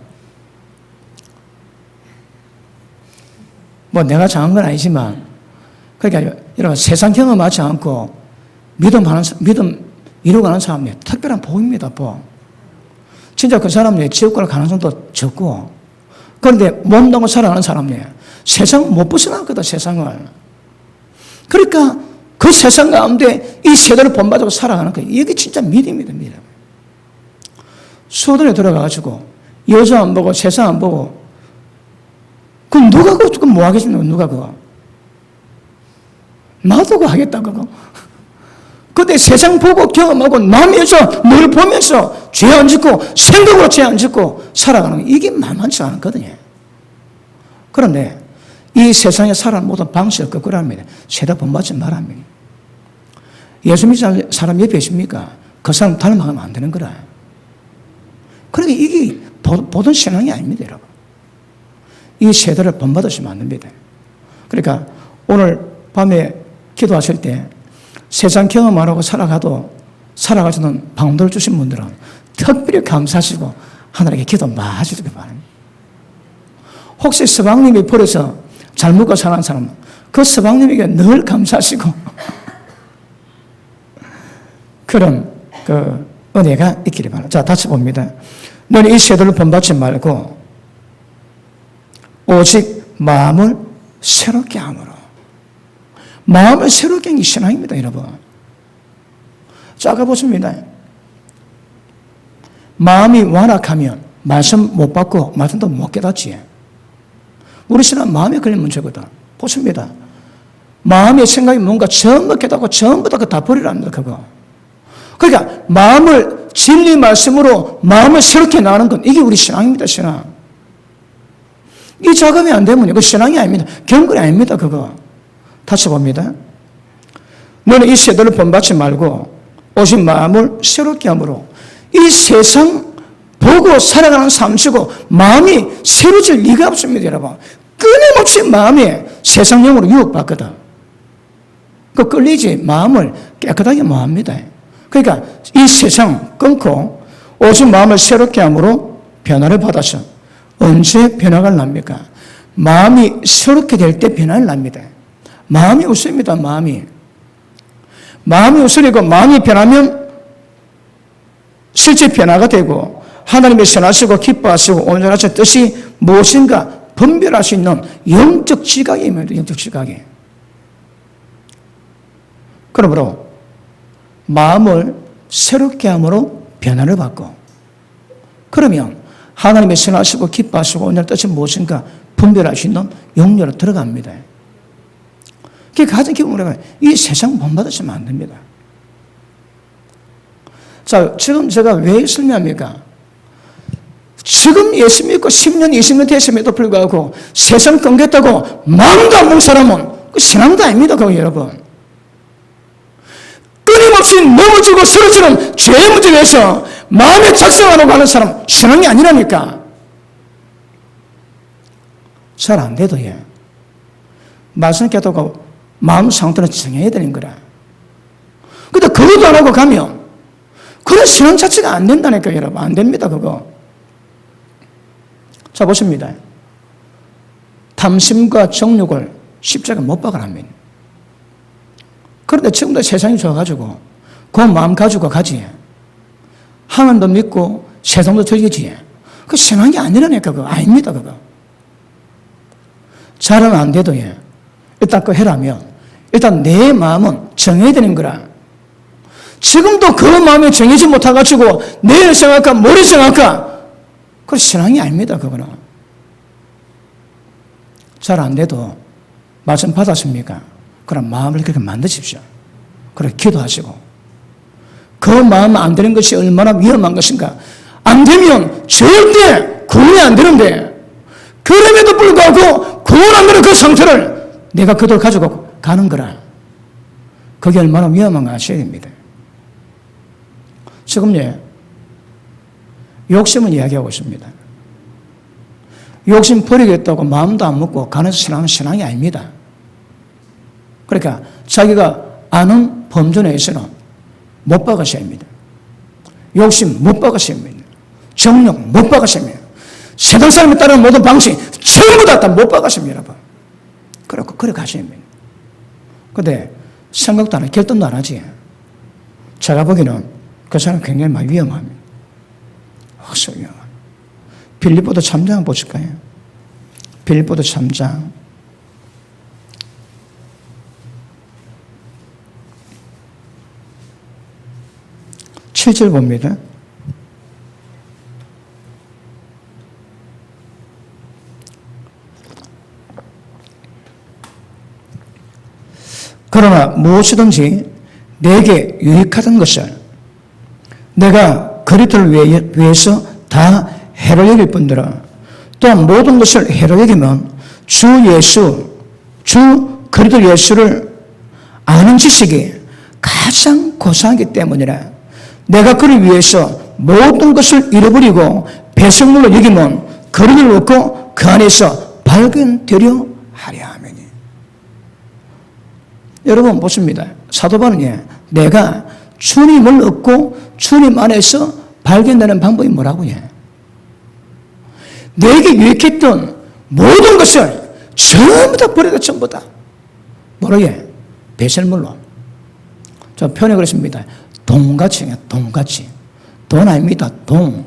내가 정한 건 아니지만 그러니까 여러분 세상 경험하지 않고 믿음 이루어가는 사람이 특별한 복입니다, 복. 진짜 그 사람이 지옥 갈 가능성도 적고 그런데 몸담고 살아가는 사람이 세상 못 벗어나거든, 세상을. 그러니까 그 세상 가운데 이 세대를 본받고 살아가는 거예요. 이게 진짜 믿음입니다, 믿음. 수도에 들어가가지고 여자 안 보고 세상 안 보고 그 누가 그거 뭐 하겠습니까? 누가 그거? 나도 그거 하겠다, 그거. 근데 세상 보고 경험하고 나면서 늘 보면서 죄 안 짓고 생각으로 죄 안 짓고 살아가는 거 이게 만만치 않거든요. 그런데 이 세상에 살아가는 모든 방식을 거꾸로 합니다. 세대 본받지 말합니다. 예수 믿는 사람 옆에 있습니까? 그 사람 닮아가면 안 되는 거라. 그러니까 이게 보던 신앙이 아닙니다, 여러분. 이 세대를 본받으시면 안 됩니다. 그러니까 오늘 밤에 기도하실 때 세상 경험 안 하고 살아가시는 방도를 주신 분들은 특별히 감사하시고 하나님께 기도 많이 해주시기 바랍니다. 혹시 서방님이 버려서 잘 먹고 사는 사람은 그 서방님에게 늘 감사하시고 그런 그 은혜가 있기를 바랍니다. 자, 다시 봅니다. 너는 이 세대를 본받지 말고 오직 마음을 새롭게 함으로. 마음을 새롭게 하는 게 신앙입니다, 여러분. 자, 아까 보십니다. 마음이 완악하면 말씀 못 받고 말씀도 못 깨닫지. 우리 신앙은 마음에 걸린 문제거든. 보십니다. 마음의 생각이 뭔가 전부 깨닫고 전부 다 버리랍니다, 그거. 그러니까 마음을 진리 말씀으로 마음을 새롭게 나가는 건 이게 우리 신앙입니다, 신앙. 이 작업이 안 되면 이거 신앙이 아닙니다. 경건이 아닙니다, 그거. 다시 봅니다. 너는 이 세대를 본받지 말고 오직 마음을 새롭게 함으로 이 세상 보고 살아가는 삶이고 마음이 새로질 리가 없습니다, 여러분. 끊임없이 마음이 세상용으로 유혹받거든. 그 끌리지 마음을 깨끗하게 모합니다. 그러니까 이 세상 끊고 오직 마음을 새롭게 함으로 변화를 받아서 언제 변화가 납니까? 마음이 새롭게 될 때 변화를 납니다. 마음이 웃습니다. 마음이 웃으리고 마음이 변하면 실제 변화가 되고 하나님의 선하시고 기뻐하시고 온전하신 뜻이 무엇인가 분별할 수 있는 영적 지각입니다. 영적 지각이. 그러므로 마음을 새롭게 함으로 변화를 받고 그러면 하나님의 선하시고 기뻐하시고 온전한 뜻이 무엇인가 분별할 수 있는 영역으로 들어갑니다. 그게 가장 기본으로 이 세상 본받으시면 안 됩니다. 자, 지금 제가 왜 설명합니까? 지금 예수 믿고 10년, 20년 됐음에도 불구하고 세상 끊겠다고 마음도 안 먹는 사람은 그 신앙도 아닙니다, 그거 여러분. 끊임없이 넘어지고 쓰러지는 죄의 문제에서 마음에 작성하려고 하는 사람 신앙이 아니라니까. 잘 안 돼도 말씀 깨닫고 마음 상태를 정해야 되는 거라. 근데 그것도 안 하고 가면 그런 신앙 자체가 안 된다니까 여러분. 안 됩니다 그거. 자 보십니다. 탐심과 정욕을 십자가 못 박으랍니다. 그런데 지금도 세상이 좋아가지고 그 마음 가지고 가지. 하나님도 믿고 세상도 즐기지. 그 신앙이 아니라니까 그거. 아닙니다 그거. 잘은 안 돼도 일단 그거 해라면 일단 내 마음은 정해야 되는 거라. 지금도 그 마음이 정해지 못해가지고 내일 생각할까 모레 생각할까 그건 신앙이 아닙니다 그거는. 잘 안 돼도 말씀 받았습니까? 그럼 마음을 그렇게 만드십시오. 그렇게 기도하시고 그 마음 안 되는 것이 얼마나 위험한 것인가. 안 되면 절대 구원이 안 되는데 그럼에도 불구하고 구원 안 되는 그 상태를 내가 그대로 가지고 가는 거라. 그게 얼마나 위험한가 아셔야 됩니다. 지금 욕심은 이야기하고 있습니다. 욕심 버리겠다고 마음도 안 먹고 가는 신앙은 신앙이 아닙니다. 그러니까 자기가 아는 범주 내에서는 못 박으셔야 합니다. 욕심 못 박으셔야 합니다. 정욕 못 박으셔야 합니다. 세상 사람이 따르는 모든 방식 전부 다 못 박으셔야 합니다. 여러분. 그렇고 그래 가셔야 합니다. 근데 생각도 안 해, 결단도 안 하지. 제가 보기에는 그 사람 굉장히 많이 위험합니다. 확실히 위험합니다. 빌립보서 3장 보실까요? 빌립보서 3장 7절 봅니다. 그러나 무엇이든지 내게 유익하던 것을 내가 그리스도를 위해서 다 해로 여길 뿐더러 또한 모든 것을 해로 여기면 주 그리스도 예수를 아는 지식이 가장 고상하기 때문이라. 내가 그를 위해서 모든 것을 잃어버리고 배설물로 여기면 그리스도를 얻고 그 안에서 발견되려 하려 하매니. 여러분 보십니다. 사도 바울은 내가 주님을 얻고 주님 안에서 발견되는 방법이 뭐라고요? 내게 유익했던 모든 것을 전부 다 버려다 전부 다 뭐로 배설물로. 저 표현해 그랬습니다. 돈같이 돈같이. 돈 아닙니다. 돈.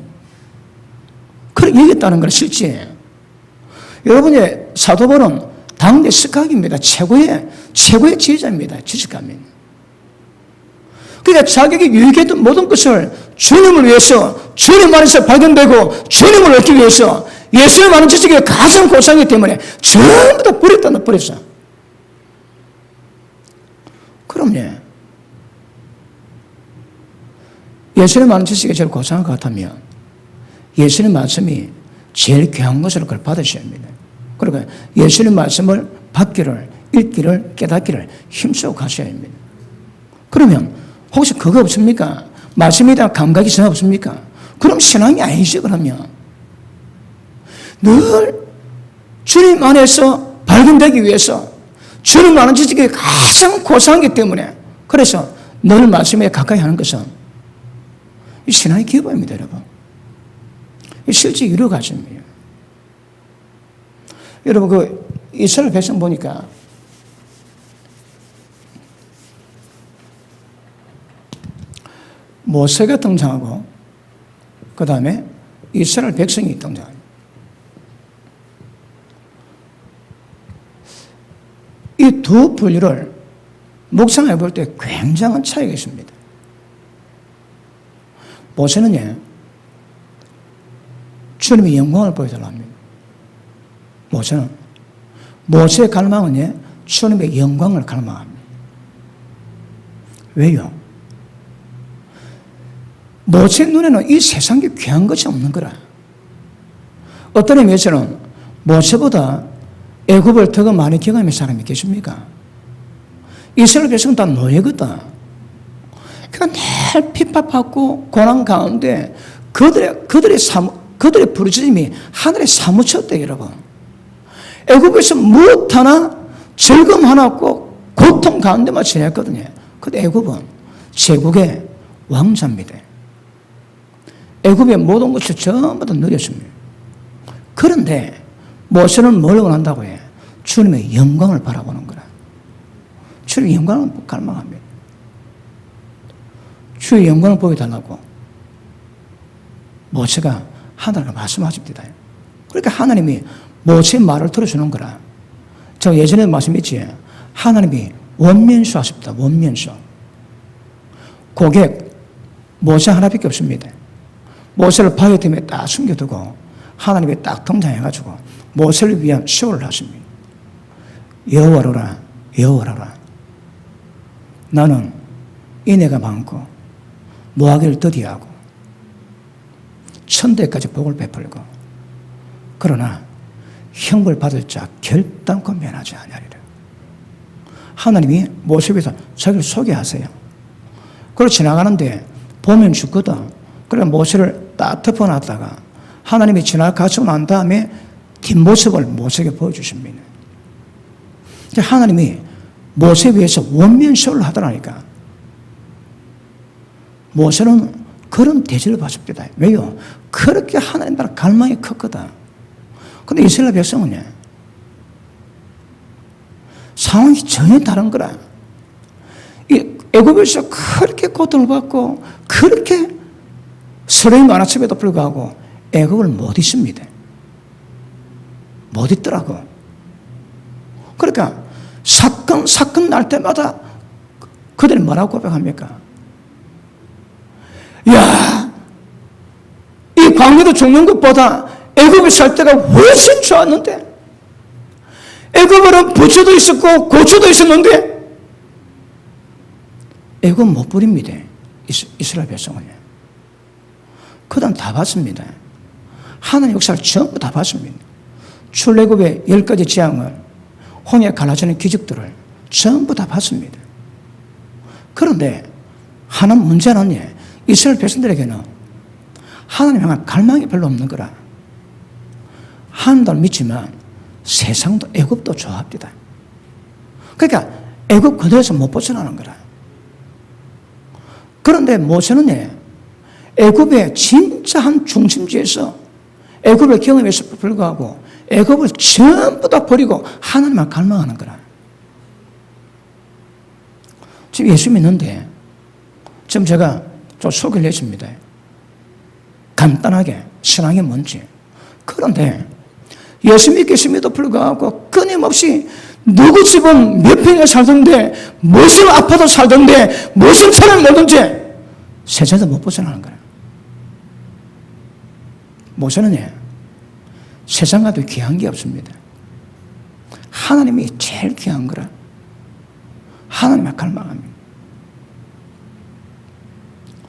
그렇게 얘기했다는 건 실제. 여러분의 사도 바울은 당대 스각입니다. 최고의 지혜자입니다. 지식가입니다. 그러니까 자기에게 유익했던 모든 것을 주님을 위해서 주님 안에서 발견되고 주님을 얻기 위해서 예수님 아는 지식이 가장 고상이기 때문에 전부 다 버렸어. 그럼요. 예수님 아는 지식이 제일 고상한 것 같다면 예수님 말씀이 제일 귀한 것으로 그걸 받으셔야 합니다. 그러니까 예수님 말씀을 받기를, 읽기를, 깨닫기를 힘쓰고 가셔야 합니다. 그러면 혹시 그거 없습니까? 말씀에 대한 감각이 전혀 없습니까? 그럼 신앙이 아니죠. 그러면 늘 주님 안에서 발견되기 위해서 주님 아는 지식이 가장 고상하기 때문에 그래서 늘 말씀에 가까이 하는 것은 이 신앙의 기업입니다. 여러분. 이 실제 이루어가십니다. 여러분 그 이스라엘 백성 보니까 모세가 등장하고 그 다음에 이스라엘 백성이 등장합니다. 이 두 분류를 묵상해 볼 때 굉장한 차이가 있습니다. 모세는 주님의 영광을 보여달라 합니다. 모세의 갈망은 주님의 영광을 갈망합니다. 왜요? 모세 눈에는 이 세상에 귀한 것이 없는 거라. 어떤 의미에서는 모세보다 애굽을 더 많이 경험한 사람이 계십니까? 이스라엘 백성은 다 노예거든. 그러니까 늘 핍박받고 고난 가운데 그들의 부르짖음이 하늘에 사무쳤대, 여러분. 애굽에서 무엇 하나 즐거움 하나 없고 고통 가운데만 지냈거든요. 근데 애굽은 제국의 왕자입니다. 애굽의 모든 것을 전부 다 누렸습니다. 그런데 모세는 뭘 원한다고 해? 주님의 영광을 바라보는 거라. 주님의 영광을 갈망합니다. 주의 영광을 보여달라고 모세가 하나님과 말씀하십니다. 그러니까 하나님이 모세의 말을 들어주는 거라. 제가 예전에 말씀했지, 하나님이 원면수 하십니다. 원면수. 고객 모세 하나밖에 없습니다. 모세를 바위 때문에 딱 숨겨두고 하나님이 딱 등장해가지고 모세를 위한 쇼를 하십니다. 여호와로라, 여호와로라. 나는 인애가 많고 모하기를 더디하고 천대까지 복을 베풀고 그러나 형벌 받을 자 결단코 면하지 아니하리라. 하나님이 모세에서 자기를 소개하세요. 그리고 지나가는데 보면 죽거든. 그래서 모세를 딱 덮어놨다가 하나님이 지나가시고 난 다음에 뒷모습을 모세에게 보여주십니다. 하나님이 모세에 위해서 원면쇼를 하더라니까. 모세는 그런 대접을 받습니다. 왜요? 그렇게 하나님 나라 갈망이 컸거든. 근데 이스라엘 백성은 상황이 전혀 다른 거라. 이 애굽에서 그렇게 고통을 받고 그렇게 서름이 많았음에도 불구하고 애굽을 못 잊습니다. 못 잊더라고. 그러니까 사건 날 때마다 그들이 뭐라고 고백합니까? 야, 이 광야도 죽는 것보다 애굽에 살 때가 훨씬 좋았는데, 애굽에는 부추도 있었고 고추도 있었는데 애굽 못 버립니다. 이스라엘 백성은. 그다음 다 봤습니다. 하나님 역사를 전부 다 봤습니다. 출애굽의 10가지 재앙을, 홍해 갈라지는 기적들을 전부 다 봤습니다. 그런데 하나 문제는 이스라엘 백성들에게는 하나님 향한 갈망이 별로 없는 거라. 하나님도 믿지만 세상도 애굽도 좋아합니다. 그러니까 애굽 그대로서 못 벗어나는 거라. 그런데 모세는 애굽의 진짜 한 중심지에서 애굽을 경험했을 불구하고 애굽을 전부 다 버리고 하나님만 갈망하는 거라. 지금 예수 믿는데 지금 제가 좀 소개를 했습니다. 간단하게 신앙이 뭔지. 그런데 예수 믿겠음에도 불구하고 끊임없이 누구 집은 몇 평에 살던데 무슨 아파도 살던데 무슨 차를 몰던지 세상에서 못 벗어나는 거야. 모세는 세상과도 귀한 게 없습니다. 하나님이 제일 귀한 거라. 하나님만 갈망합니다.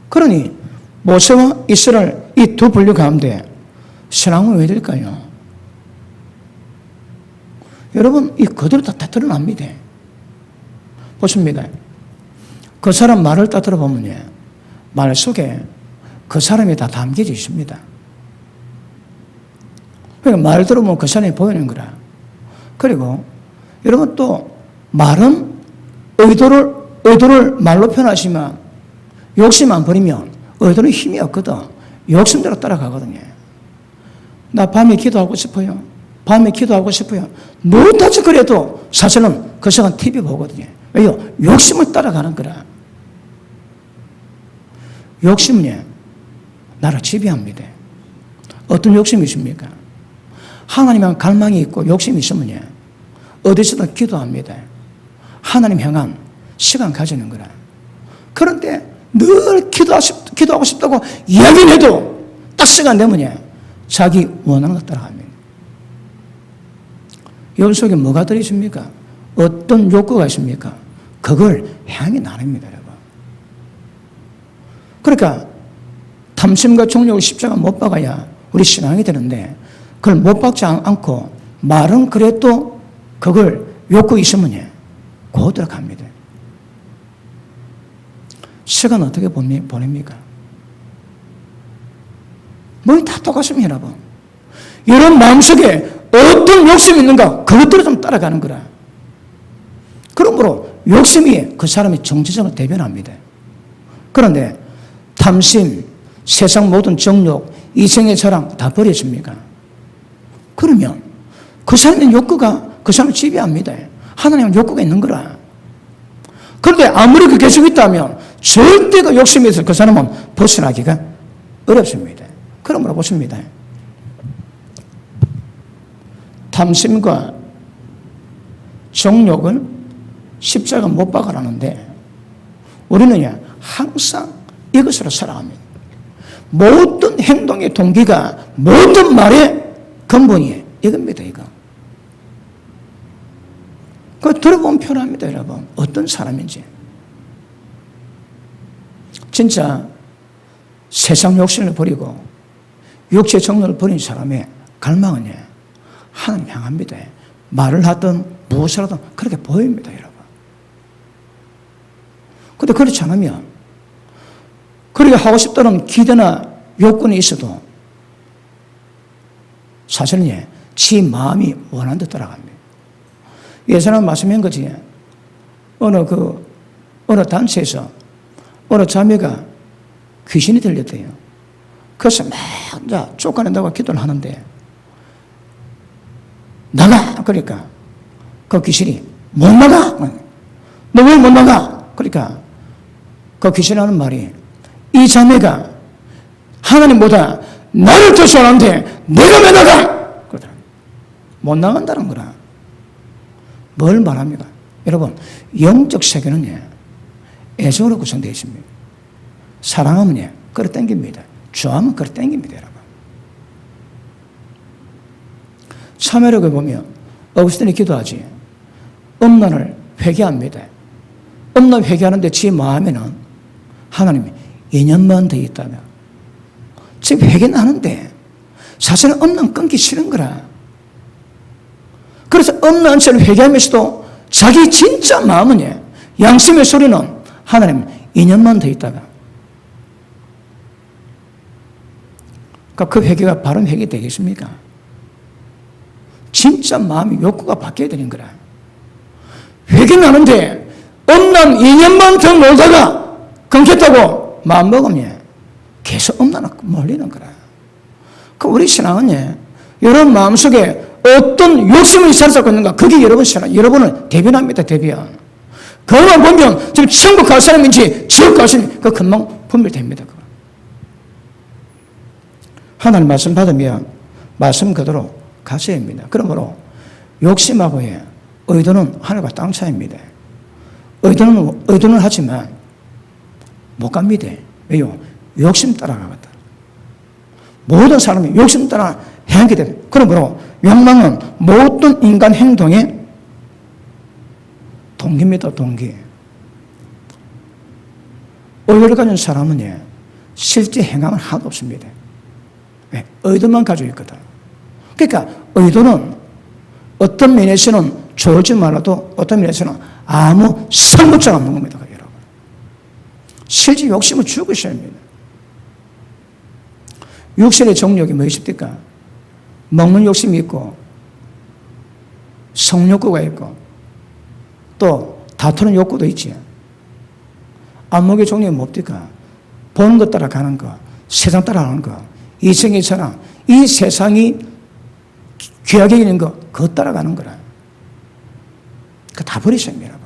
그러니 모세와 이스라엘 이 두 분류 가운데 신앙은 왜 될까요? 여러분, 이 그대로 다 드러납니다. 보십니다. 그 사람 말을 다 들어보면 말 속에 그 사람이 다 담겨져 있습니다. 그러니까 말 들어보면 그 사람이 보이는 거라. 그리고 여러분 또 말은 의도를 말로 표현하지만 욕심 안 버리면 의도는 힘이 없거든. 욕심대로 따라가거든요. 나 밤에 기도하고 싶어요. 밤에 기도하고 싶어요. 노다지 그래도 사실은 그 시간 TV 보거든요. 왜요? 욕심을 따라가는 거라. 욕심이 나를 지배합니다. 어떤 욕심이 있습니까? 하나님의 갈망이 있고 욕심이 있으면 어디서든 기도합니다. 하나님 향한 시간 가지는 거라. 그런데 늘 기도하고 싶다고 이야기를 해도 딱 시간 되면 자기 원하는 것 따라갑니다. 여기 속에 뭐가 들어있습니까? 어떤 욕구가 있습니까? 그걸 향해 나눕니다, 여러분. 그러니까 탐심과 정욕을 십자가 못 박아야 우리 신앙이 되는데 그걸 못 박지 않고 말은 그래도 그걸 욕구 있으면 그대로 갑니다. 시간 어떻게 보냅니까? 뭐 다 똑같습니다, 여러분. 여러분 마음속에 어떤 욕심이 있는가 그것들을 좀 따라가는 거라. 그러므로 욕심이 그 사람의 정체성을 대변합니다. 그런데 탐심, 세상 모든 정욕, 이생의 자랑 다 버렸습니까? 그러면 그 사람의 욕구가 그 사람을 지배합니다. 하나님은 욕구가 있는 거라. 그런데 아무리 그 계속 있다면 절대 그 욕심에서 그 사람은 벗어나기가 어렵습니다. 그러므로 보십니다. 탐심과 정욕은 십자가 못 박아라는데 우리는 항상 이것으로 살아갑니다. 모든 행동의 동기가 모든 말의 근본이 이겁니다. 이거. 그거 들어보면 표현합니다, 여러분. 어떤 사람인지. 진짜 세상 욕심을 버리고 육체 정욕을 버린 사람의 갈망은 하나님 향합니다. 말을 하든 무엇을 하든 그렇게 보입니다, 여러분. 그런데 그렇지 않으면 그렇게 하고 싶다는 기대나 욕구는 있어도 사실은 지 마음이 원하는 데 따라갑니다. 예전에 말씀한 거지. 어느 단체에서 어느 자매가 귀신이 들렸대요. 그래서 막 쫓아낸다고 기도를 하는데 나가! 그러니까 그 귀신이 못 나가! 너 왜 못 나가? 그러니까 그 귀신이 하는 말이 이 자매가 하나님보다 나를 더 좋아하는데 내가 왜 나가? 그러더라. 못 나간다는 거라. 뭘 말합니까? 여러분, 영적 세계는 애정으로 구성되어 있습니다. 사랑하면 끌어당깁니다. 좋아하면 끌어당깁니다, 여러분. 참회록에 보면 어거스틴이 기도하지. 음란을 회개합니다. 음란 회개하는데 지 마음에는 하나님이 2년만 더 있다면 지금 회개는 하는데 사실은 음란 끊기 싫은 거라. 그래서 음란죄를 회개하면서도 자기 진짜 마음은 양심의 소리는 하나님 2년만 더 있다가 그러니까 그 회개가 바른 회개 되겠습니까? 진짜 마음이 욕구가 바뀌어야 되는 거라. 회개는 하는데 음란 2년만 더 놀다가 끊겠다고 마음먹으면 계속 음란을 몰리는 거라. 그 우리 신앙은 여러분 마음속에 어떤 욕심을 살아가고 있는가 그게 여러분 신앙, 여러분을 대변합니다. 대변. 그것만 보면 지금 천국 갈 사람인지 지옥 갈 사람인지 그 금방 분별됩니다. 그거. 하나님 말씀 받으면 말씀 그대로 가셔야 합니다. 그러므로 욕심하고의 의도는 하늘과 땅 차이입니다. 의도는 하지만 못 갑니다. 왜요? 욕심 따라가거든. 모든 사람이 욕심 따라 행하게 됩니다. 그러므로 욕망은 모든 인간 행동의 동기입니다. 동기. 의도를 가진 사람은 실제 행함은 하나도 없습니다. 왜? 의도만 가지고 있거든. 그러니까 의도는 어떤 면에서는 좋을지 몰라도 어떤 면에서는 아무 설문장 없는 겁니다. 여러분. 실제 욕심을 죽으셔야 합니다. 육신의 정욕이 무엇입니까? 먹는 욕심이 있고 성욕구가 있고 또 다투는 욕구도 있지. 안목의 종류가 뭡니까? 보는 것 따라가는 거, 세상 따라가는 거, 이생의 사랑. 이 세상이 귀하게 여기는 거, 그거 따라가는 거라. 그거 다 버리셔야 합니다.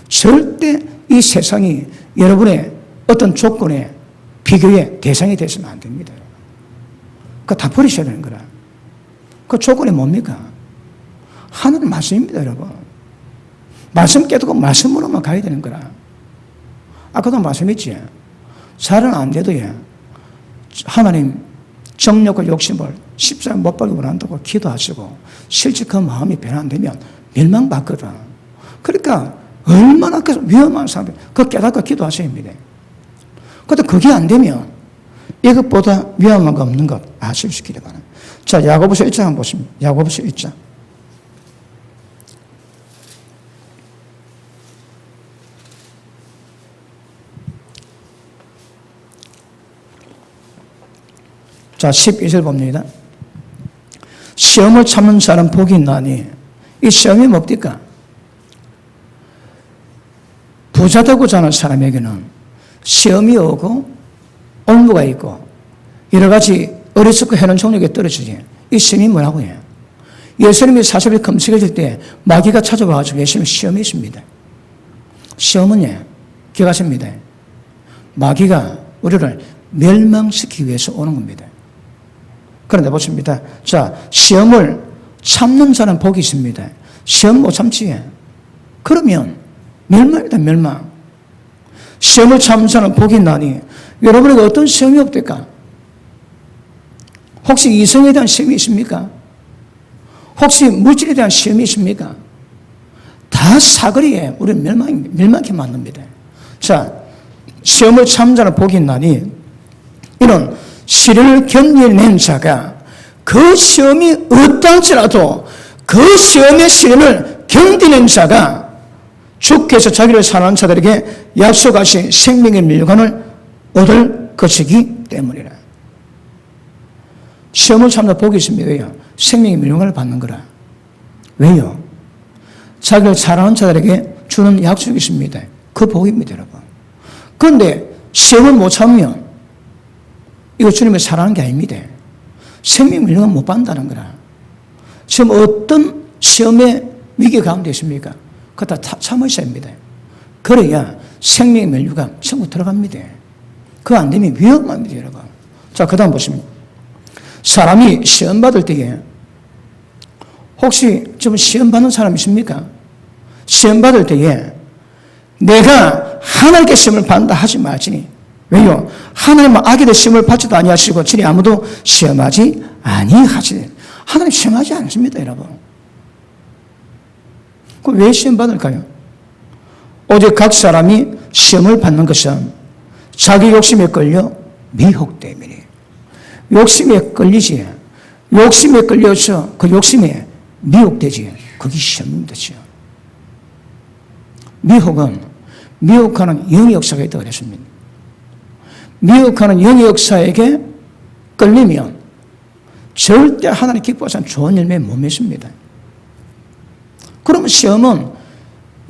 절대 이 세상이 여러분의 어떤 조건에 비교의 대상이 되시면 안 됩니다. 그거 다 버리셔야 되는 거라. 그 조건이 뭡니까? 하나님 말씀입니다, 여러분. 말씀 깨닫고 말씀으로만 가야 되는 거라. 아까도 말씀했지. 잘은 안 돼도 하나님 정욕과 욕심을 십자가 못 박이 원한다고 기도하시고 실제 그 마음이 변 안 되면 멸망받거든. 그러니까 얼마나 위험한 상태, 그거 깨닫고 기도하셔야 합니다. 그런데 그게 안 되면 이것보다 위험한 거 없는 것 아시기를 바랍니다. 자, 야고보서 1장 한번 보십니다. 야고보서 1장. 자, 12절 봅니다. 시험을 참는 자는 복이 있나니, 이 시험이 뭡니까? 부자 되고자 하는 사람에게는 시험이 오고 올무가 있고 여러 가지 어리석고 해는 종류가 떨어지지. 이 시험이 뭐라고 해요? 예수님이 40일 금식하실 때 마귀가 찾아와가지고 예수님 시험이 있습니다. 시험은 기억하십니다. 마귀가 우리를 멸망시키기 위해서 오는 겁니다. 그런데 보십니다. 자, 시험을 참는 자는 복이 있습니다. 시험 못 참지. 그러면 멸망이다, 멸망. 시험을 참는 자는 복이 있나니, 여러분에게 어떤 시험이 없을까? 혹시 이성에 대한 시험이 있습니까? 혹시 물질에 대한 시험이 있습니까? 다 사거리에 우리는 멸망케 만듭니다. 자, 시험을 참는 자는 복이 있나니, 이는 시련을 견뎌낸 자가 그 시험이 어떠할지라도 그 시험의 시련을 견디는 자가 주께서 자기를 사랑하는 자들에게 약속하신 생명의 멸관을 얻을 것이기 때문이라. 시험을 참는 복이 있습니다. 왜요? 생명의 멸관을 받는 거라. 왜요? 자기를 사랑하는 자들에게 주는 약속이 있습니다. 그 복입니다, 여러분. 그런데 시험을 못 참으면 이거 주님을 사랑하는 게 아닙니다. 생명 멸관 못 받는다는 거라. 지금 어떤 시험의 위기 가운데 있습니까? 그거 다 참으셔야 합니다. 그래야 생명의 멸류관 천국 들어갑니다. 그거 안 되면 위험합니다, 여러분. 자, 그 다음 보시면 사람이 시험 받을 때에 혹시 지금 시험 받는 사람 있습니까? 시험 받을 때에 내가 하나님께 시험을 받는다 하지 말지니. 왜요? 하나님은 악에도 시험을 받지도 아니하시고 진히 아무도 시험하지 아니하시니. 하나님 시험하지 않습니다, 여러분. 그럼 왜 시험 받을까요? 오직 각 사람이 시험을 받는 것은 자기 욕심에 끌려 미혹 때문에. 욕심에 끌리지. 욕심에 끌려서 그 욕심에 미혹되지. 그게 시험입니다. 미혹하는 영의 역사가 있다고 그랬습니다. 미혹하는 영의 역사에게 끌리면 절대 하나님 기뻐하시는 좋은 열매 못 맺습니다. 그러면 시험은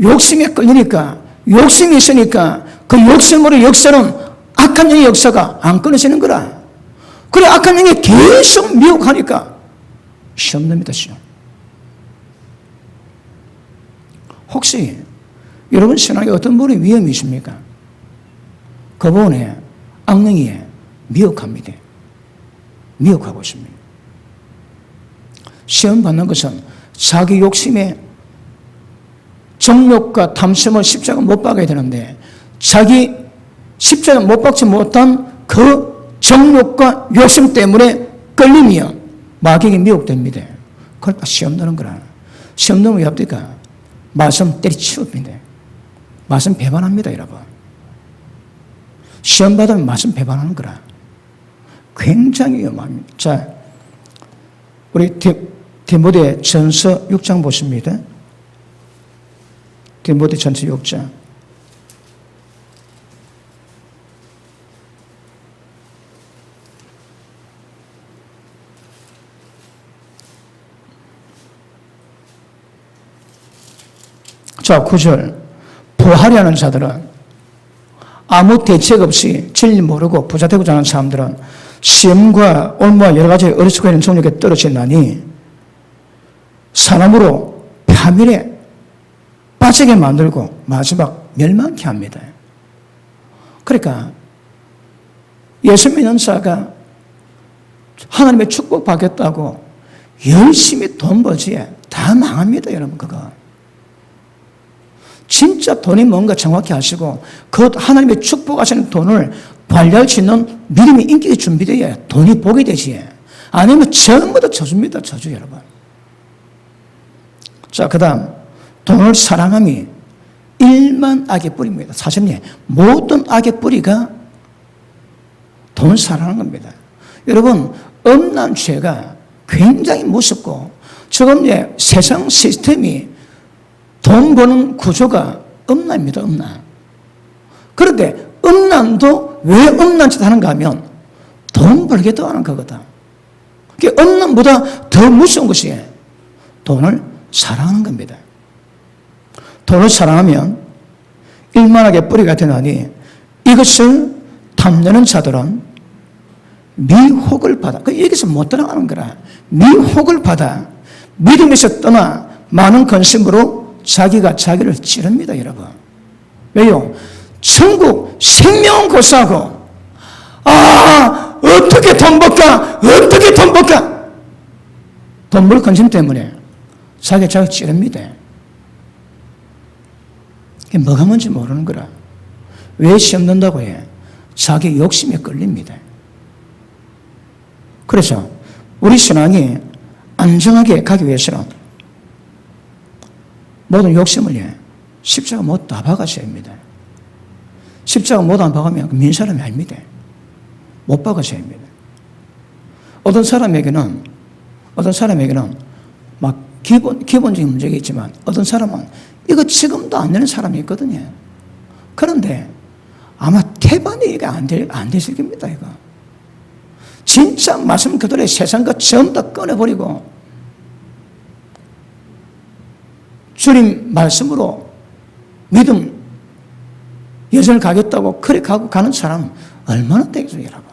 욕심에 끌리니까, 욕심이 있으니까 그 욕심으로 역사는 악한 영의 역사가 안 끊어지는 거라. 그래, 악한 영이 계속 미혹하니까 시험 납니다, 시험. 혹시 여러분 신앙에 어떤 분이 위험이 있습니까? 그분의 악령이 미혹합니다. 미혹하고 있습니다. 시험 받는 것은 자기 욕심에 정욕과 탐심을 십자가 못 박아야 되는데 자기 십자가 못 박지 못한 그 정욕과 욕심 때문에 끌리면 마귀에게 미혹됩니다. 그러니까 시험 드는 거라. 시험 드는 게 없으니까 말씀 때리치웁니다. 말씀 배반합니다, 여러분. 시험 받으면 말씀 배반하는 거라. 굉장히 위험합니다. 자, 우리 디모데 전서 6장 보십니다. 디모데 전서 6장. 자, 9절. 부하려 하는 자들은 아무 대책 없이 진리 모르고 부자 되고자 하는 사람들은 시험과 올무와 여러 가지 어리석어 있는 종력에 떨어지나니 사람으로 파멸에 빠지게 만들고 마지막 멸망케 합니다. 그러니까 예수 믿는 자가 하나님의 축복 받겠다고 열심히 돈 벌지에 다 망합니다, 여러분. 그거 진짜 돈이 뭔가 정확히 아시고 그 하나님의 축복하시는 돈을 관리할 수 있는 믿음이 인격이 준비되어야 돈이 복이 되지. 아니면 전부 다 저주입니다, 저주. 여러분. 자, 그 다음 돈을 사랑함이 일만 악의 뿌리입니다. 사실은 모든 악의 뿌리가 돈을 사랑하는 겁니다. 여러분, 음란 죄가 굉장히 무섭고 지금 세상 시스템이 돈 버는 구조가 음란입니다. 음란. 그런데 음란도 왜 음란짓 하는가 하면 돈 벌게도 하는 거거든. 그게 음란보다 더 무서운 것이 돈을 사랑하는 겁니다. 돈을 사랑하면 일만하게 뿌리가 되나니 이것을 탐내는 자들은 미혹을 받아. 여기서 못 따라가는 거라. 미혹을 받아 믿음에서 떠나 많은 근심으로 자기가 자기를 찌릅니다, 여러분. 왜요? 천국 생명은 고사하고 어떻게 돈 벌까? 어떻게 돈 벌까? 돈 벌 근심 때문에 자기 찌릅니다. 그게 뭐가 뭔지 모르는 거라. 왜 시험 는다고 해? 자기 욕심에 끌립니다. 그래서 우리 신앙이 안정하게 가기 위해서는 모든 욕심을 십자가 못 다 박아셔야 합니다. 십자가 못 안 박으면 민 사람이 아닙니다. 못 박아셔야 합니다. 어떤 사람에게는 막 기본적인 문제가 있지만 어떤 사람은 이거 지금도 안 되는 사람이 있거든요. 그런데 아마 태반이가 안 됐을 겁니다, 이거. 진짜 말씀 그대로 세상 것 전부 다 꺼내버리고 주님 말씀으로 믿음 여전을 가겠다고 그래 가고 가는 사람 얼마나 되겠어요, 여러분.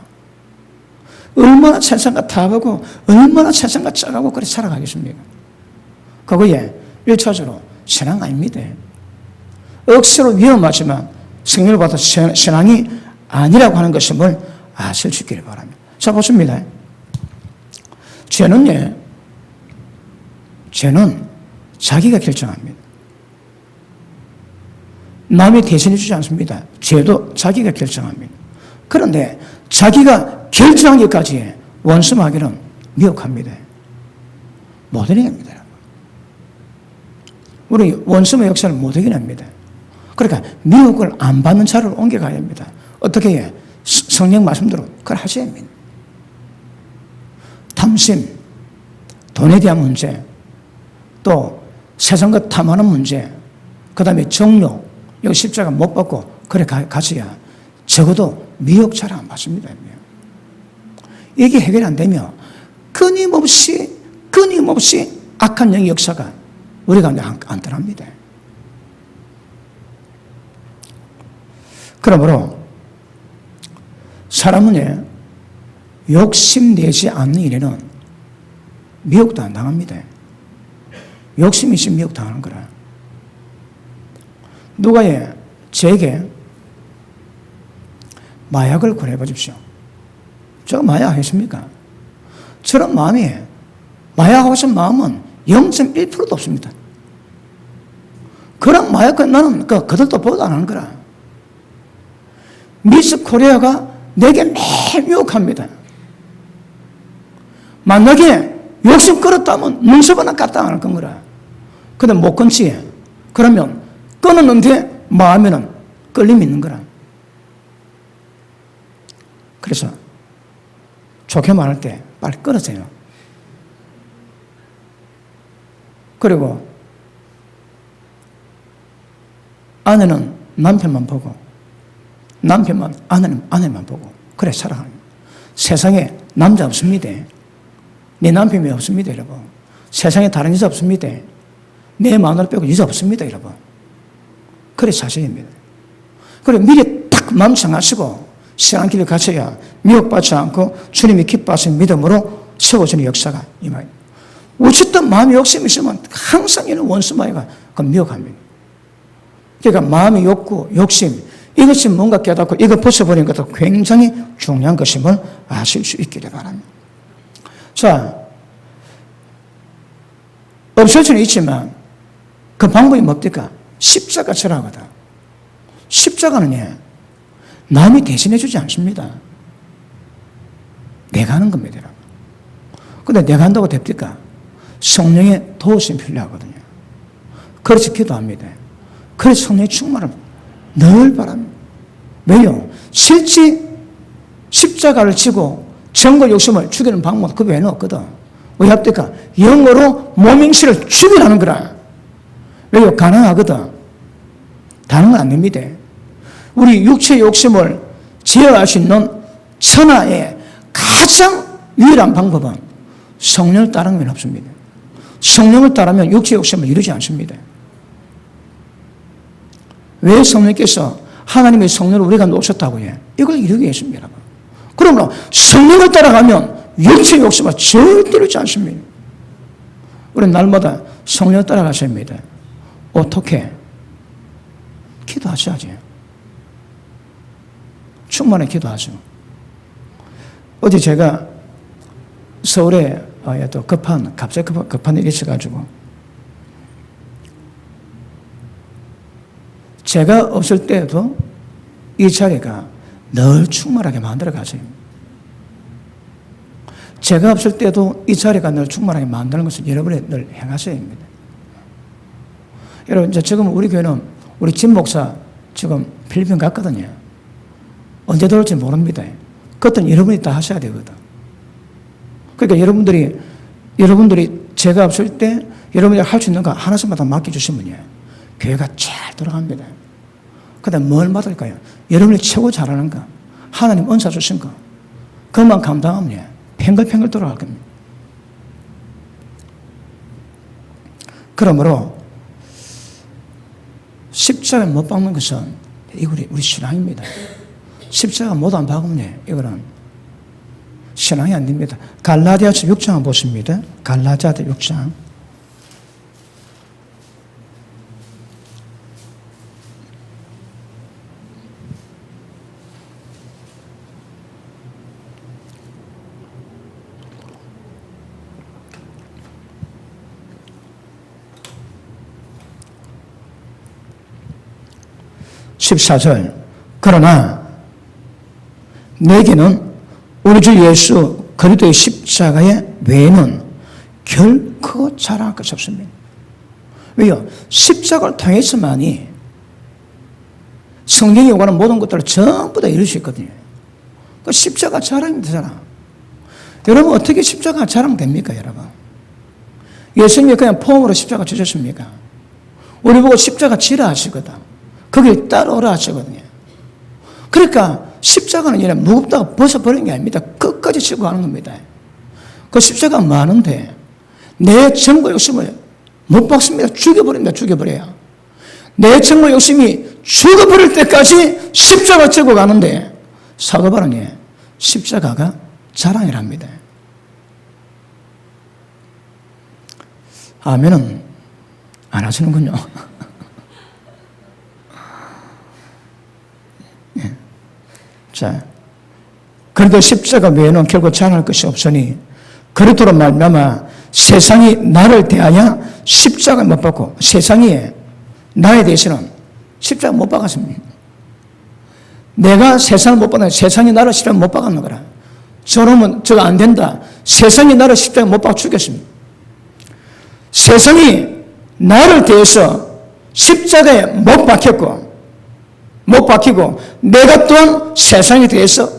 얼마나 세상과 타하고 얼마나 세상과 짜가고 그래 살아가겠습니까? 그거에 1차적으로 신앙 아닙니다. 억수로 위험하지만 성령을 받아 신앙이 아니라고 하는 것임을 아실 수 있기를 바랍니다. 자, 보십니다. 죄는 자기가 결정합니다. 남이 대신해 주지 않습니다. 죄도 자기가 결정합니다. 그런데 자기가 결정한 것까지 원수마귀는 미혹합니다. 못 이겨냅니다. 우리 원수의 역사를 못 이겨냅니다. 그러니까 미혹을 안 받는 자를 옮겨가야 합니다. 어떻게 해? 성령 말씀대로 그걸 하셔야 합니다. 탐심, 돈에 대한 문제, 또 세상과 탐하는 문제, 그 다음에 정욕, 여기 십자가 못 받고 그래 가셔야 적어도 미혹 잘 안 받습니다. 이게 해결 안 되면 끊임없이 악한 영의 역사가 우리 가운데 안 떠납니다. 그러므로 사람은 욕심내지 않는 일에는 미혹도 안 당합니다. 욕심이 있으면 미혹 당하는 거라. 누가 제게 마약을 권해보십시오. 제가 마약하겠습니까? 저런 마음이 마약하고 싶은 마음은 0.1%도 없습니다. 그런 마약은 나는 그들도 보도 안 하는 거라. 미스 코리아가 내게 매일 유혹합니다. 만약에 욕심 끌었다면 눈썹하나 갖다 안 할 거라. 근데 못 끊지. 그러면 끊었는데 마음에는 끌림이 있는 거라. 그래서 좋게 말할 때 빨리 끊으세요. 그리고 아내는 남편만 보고 남편만 아내만 보고 그래 살아가는 거예요. 세상에 남자 없습니다. 내 남편이 없습니다, 여러분. 세상에 다른 여자 없습니다. 내 마누라 빼고 여자 없습니다, 여러분. 그래 사실입니다. 그래 미리 딱 마음 정하시고 신앙길을 갖춰야 미혹받지 않고 주님이 기뻐하시는 믿음으로 세워지는 역사가 임하여. 어쨌든 마음의 욕심이 있으면 항상 이는 원수마이가 미혹합니다. 그러니까 마음의 욕구, 욕심, 이것이 뭔가 깨닫고 이거 벗어버리는 것도 굉장히 중요한 것임을 아실 수 있기를 바랍니다. 자, 없을 수는 있지만 그 방법이 뭡니까? 십자가 절하거든. 십자가는 남이 대신해 주지 않습니다. 내가 하는 겁니다. 근데 내가 한다고 됩니까? 성령의 도우심이 필요하거든요. 그래서 기도합니다. 그래서 성령의 충만을 늘 바랍니다. 왜요? 실제 십자가를 지고 정과 욕심을 죽이는 방법은 그 외에는 없거든. 왜 합니까? 영어로 몸행실을 죽이라는 거라. 왜요? 가능하거든. 다른 건 안 됩니다. 우리 육체의 욕심을 제어할 수 있는 천하의 가장 유일한 방법은 성령을 따르는 건 없습니다. 성령을 따르면 육체의 욕심을 이루지 않습니다. 왜 성령께서 하나님의 성령을 우리가 놓으셨다고요? 이걸 이루기 위해서입니다. 그러므로 성령을 따라가면 육체의 욕심을 절대 이루지 않습니다. 우리는 날마다 성령을 따라가셔야 합니다. 어떻게? 기도하셔야지. 충만히 기도하죠. 어제 제가 서울에 또 갑자기 급한 일이 있어가지고 제가 없을 때에도 이 자리가 늘 충만하게 만들어 가세요. 제가 없을 때도 이 자리가 늘 충만하게 만드는 것을 여러분이 늘 행하셔야 합니다. 여러분, 지금 우리 교회는 우리 진 목사 지금 필리핀 갔거든요. 언제 돌지 모릅니다. 그것은 여러분이 다 하셔야 되거든. 그러니까 여러분들이 제가 없을 때 여러분이 할 수 있는 거 하나씩마다 맡겨주시면요, 교회가 잘 돌아갑니다. 그다음 뭘 맡을까요? 여러분이 최고 잘하는 거, 하나님 은사 주신 거, 그것만 감당하면 팽글팽글 돌아갈 겁니다. 그러므로 십자가에 못 박는 것은 우리 신앙입니다. 십자가 못 안 박으면 이거는 신앙이 안 됩니다. 갈라디아서 6장 보십니다. 갈라디아서 6장. (14절) 그러나 내게는 우리 주 예수 그리스도의 십자가의 외에는 결코 자랑할 것이 없습니다. 왜요? 십자가를 통해서만이 성경이 요구하는 모든 것들을 전부 다 이룰 수 있거든요. 그 십자가 자랑입니다, 자랑. 여러분, 어떻게 십자가 자랑됩니까, 여러분? 예수님이 그냥 폼으로 십자가 지셨습니까? 우리 보고 십자가 지라 하시거든. 거기에 따라오라 하시거든요. 그러니까 십자가는 이래 무겁다고 벗어버리는 게 아닙니다. 끝까지 지고 가는 겁니다. 그 십자가 많은데 내 정보 욕심을 못 박습니다. 죽여버립니다. 죽여버려요. 내 정보 욕심이 죽어버릴 때까지 십자가 지고 가는데 사도 바울은 십자가가 자랑이랍니다. 아멘은 안 하시는군요. 자, 그래도 십자가 외에는 결국 자랑할 것이 없으니 그리스도로 말미암아 세상이 나를 대하여 십자가 못 박고, 세상이 나에 대해서는 십자가 못 박았습니다. 내가 세상을 못 박았는데 세상이 나를 십자가 못 박았는 거라. 저놈은 저거 안 된다. 세상이 나를 십자가 못 박아 죽였습니다. 세상이 나를 대해서 십자가에 못 박히고 내가 또한 세상에 대해서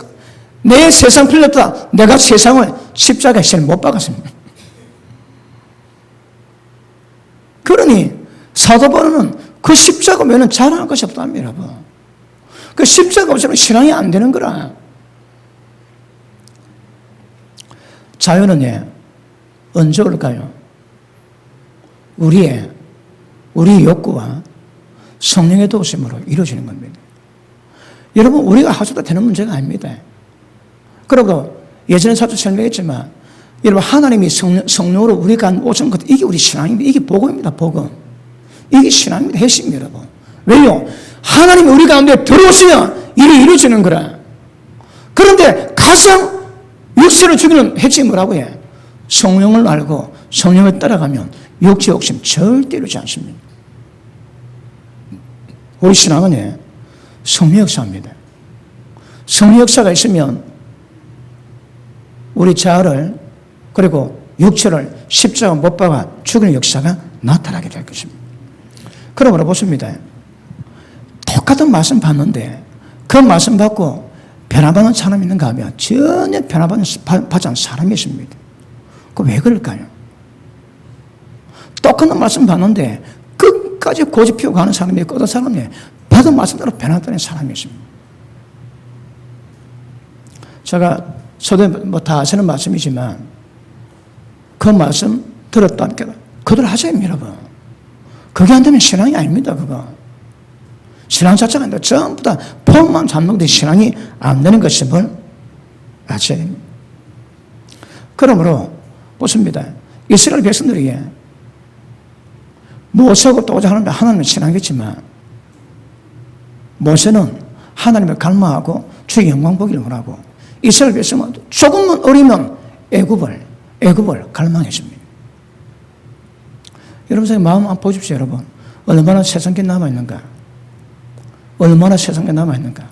내 세상 풀렸다. 내가 세상을 십자가에 못 박았습니다. 그러니 사도 바울은 그 십자가 외에는 자랑할 것이 없답니다, 여러분. 그 십자가 없으면 신앙이 안 되는 거라. 자유는 언제 올까요? 우리의 욕구와 성령의 도우심으로 이루어지는 겁니다. 여러분, 우리가 하셔도 되는 문제가 아닙니다. 그리고 예전에 사도 설명했지만, 여러분, 하나님이 성령으로 우리가 오신 것, 이게 우리 신앙입니다. 이게 복음입니다, 복음. 이게 신앙입니다, 핵심, 여러분. 왜요? 하나님이 우리 가운데 들어오시면 일이 이루어지는 거라. 그런데 가장 육신을 죽이는 핵심이 뭐라고 해? 성령을 알고 성령을 따라가면 육체 욕심 절대 이루지 않습니다. 우리 신앙은 성령 역사입니다. 성령 역사가 있으면 우리 자아를 그리고 육체를 십자가 못 박아 죽이는 역사가 나타나게 될 것입니다. 그러므로 보십니다. 똑같은 말씀 받는데 그 말씀 받고 변화받는 사람이 있는가 하면 전혀 변화받지 않는 사람이 있습니다. 그 왜 그럴까요? 똑같은 말씀 받는데 끝까지 고집 피우고 가는 사람이 있고 어떤 사람이 받은 말씀대로 변화되는 사람이 있습니다. 제가 저도 다 아시는 말씀이지만 그 말씀 들었다 함께 그대로 하세요, 여러분. 그게 안 되면 신앙이 아닙니다, 그거. 신앙 자체가 아닌데 전부 다 폼만 잡는 데 신앙이 안 되는 것임을 아셔야 됩니다. 그러므로 보십니다. 이스라엘 백성들이 모세하고 또자 하나님을 신앙했지만 모세는 하나님을 갈망하고 주의 영광 보기를 원하고 이스라엘 백성은 조금만 어리면 애굽을 갈망했습니다. 여러분 마음 한번 보십시오. 여러분 얼마나 세상에 남아있는가, 얼마나 세상에 남아있는가.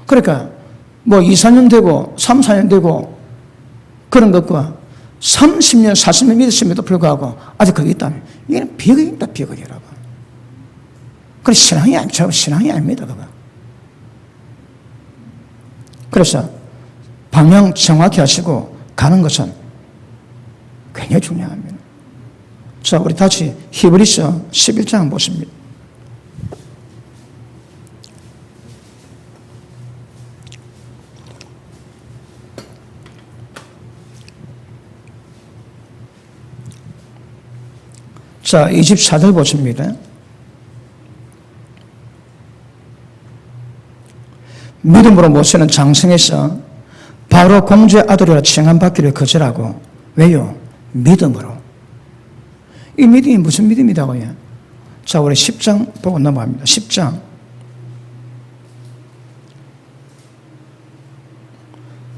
그러니까 뭐 2, 4년 되고 3, 4년 되고 그런 것과 30년, 40년 믿었음에도 불구하고 아직 거기 있다면 이게는 비극입니다, 비극, 여러분. 그래, 신앙이 아닙니다, 그거. 그래서 방향 정확히 하시고 가는 것은 굉장히 중요합니다. 자, 우리 다시 히브리서 11장 보십니다. 자, 24절 보십니다. 믿음으로 모세는 장성해서 바로 공주의 아들이라 칭함받기를 거절하고, 왜요? 믿음으로. 이 믿음이 무슨 믿음이라고요? 자, 우리 10장 보고 넘어갑니다. 10장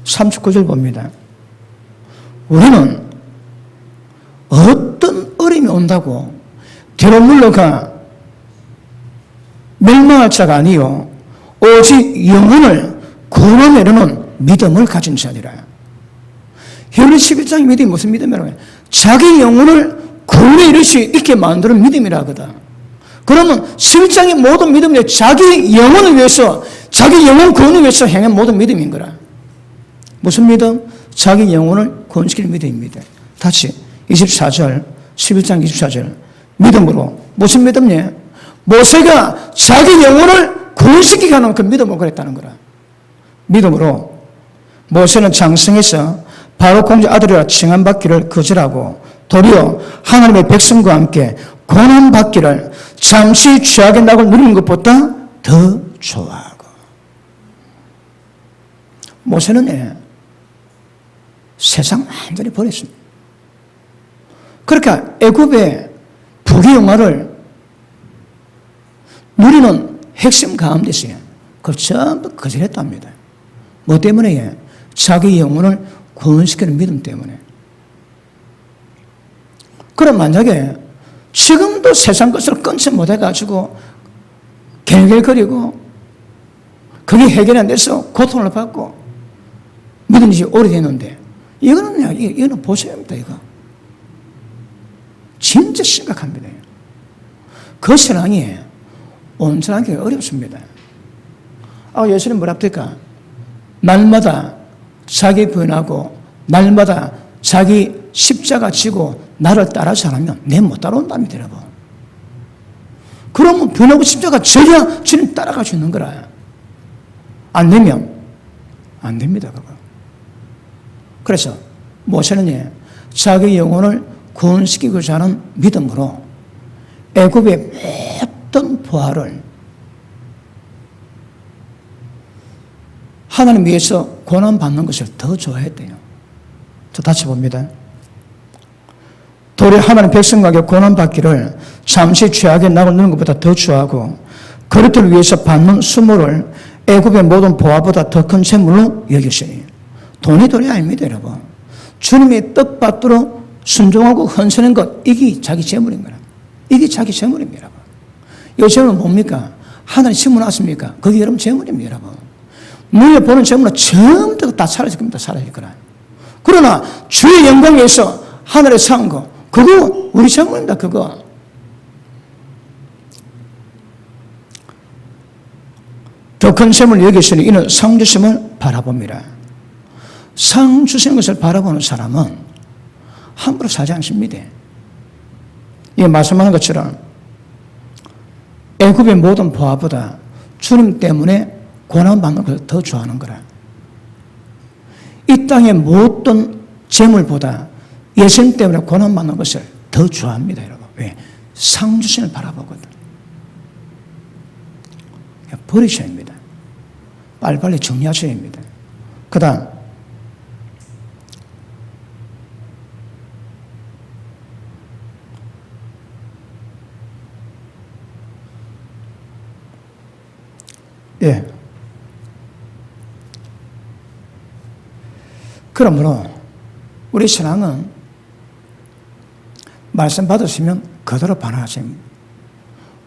39절 봅니다. 우리는 어떤 어려움이 온다고 뒤로 물러가 멸망할 자가 아니요 오직 영혼을 구원에 이르는 믿음을 가진 자니라. 히브리 11장의 믿음이 무슨 믿음이라고요? 자기 영혼을 구원에 이를 수 있게 만드는 믿음이라거든. 그러면 11장의 모든 믿음이 자기 영혼을 위해서, 자기 영혼 구원을 위해서 행한 모든 믿음인 거라. 무슨 믿음? 자기 영혼을 구원시키는 믿음입니다. 다시 24절, 11장 24절. 믿음으로. 무슨 믿음이냐? 모세가 자기 영혼을 구원시키게 하는 그 믿음으로 그랬다는 거라. 믿음으로 모세는 장성해서 바로 공주 아들이라 칭함받기를 거절하고 도리어 하나님의 백성과 함께 고난받기를 잠시 죄악의 낙을 누리는 것보다 더 좋아하고. 모세는 세상 완전히 버렸습니다. 그러니까 애굽의 부귀영화를 누리는 핵심 가운데서 그걸 전부 거절했답니다. 뭐 때문에? 자기 영혼을 구원시키는 믿음 때문에. 그럼 만약에 지금도 세상 것을 끊지 못해가지고 갤갤거리고 그게 해결이 안 돼서 고통을 받고 믿은 지 오래됐는데 이거는 보셔야합니다. 이거 진짜 심각합니다. 그 신앙이 온전하게 어렵습니다. 예수님 뭐라 합니까? 날마다 자기 부인하고 날마다 자기 십자가 지고 나를 따라서 하면 내 못 따라온답니다, 여러분. 그러면 부인하고 십자가 져야 주님 따라갈 수 있는 거라. 안 되면 안 됩니다, 그거. 그래서 모세는 자기 영혼을 구원시키고자 하는 믿음으로 애굽의 모든 부하를 하나님 위해서 고난받는 것을 더 좋아해야 돼요. 저 다시 봅니다. 도리어 하나님 백성에게 고난받기를 잠시 죄악의 낙을 누는 것보다 더 좋아하고 그릇을 위해서 받는 수모를 애굽의 모든 보화보다 더 큰 재물로 여기시니 돈이 아닙니다, 여러분. 주님의 뜻받도록 순종하고 헌신한 것, 이게 자기 재물인 거라. 이게 자기 재물입니다, 여러분. 이 재물은 뭡니까? 하나님 심어놨습니까? 그게 여러분 재물입니다, 여러분. 눈에 보는 재물은 전부 다 사라질 겁니다, 사라질 거라. 그러나 주의 영광 위해서 하늘에 산 거, 그거 우리 재물입니다, 그거. 더 큰 셈을 여기시니 이는 상 주심을 바라봅니다. 상 주시는 것을 바라보는 사람은 함부로 사지 않습니다. 이게 말씀하는 것처럼 애굽의 모든 보화보다 주님 때문에 고난받는 것을 더 좋아하는 거라. 이 땅의 모든 재물보다 예수님 때문에 고난받는 것을 더 좋아합니다, 여러분. 왜? 상 주심을 바라보거든. 버리셔야 합니다. 빨리빨리 정리하셔야 합니다. 그 다음, 예. 그러므로 우리 신앙은 말씀 받으시면 그대로 반응하십시오.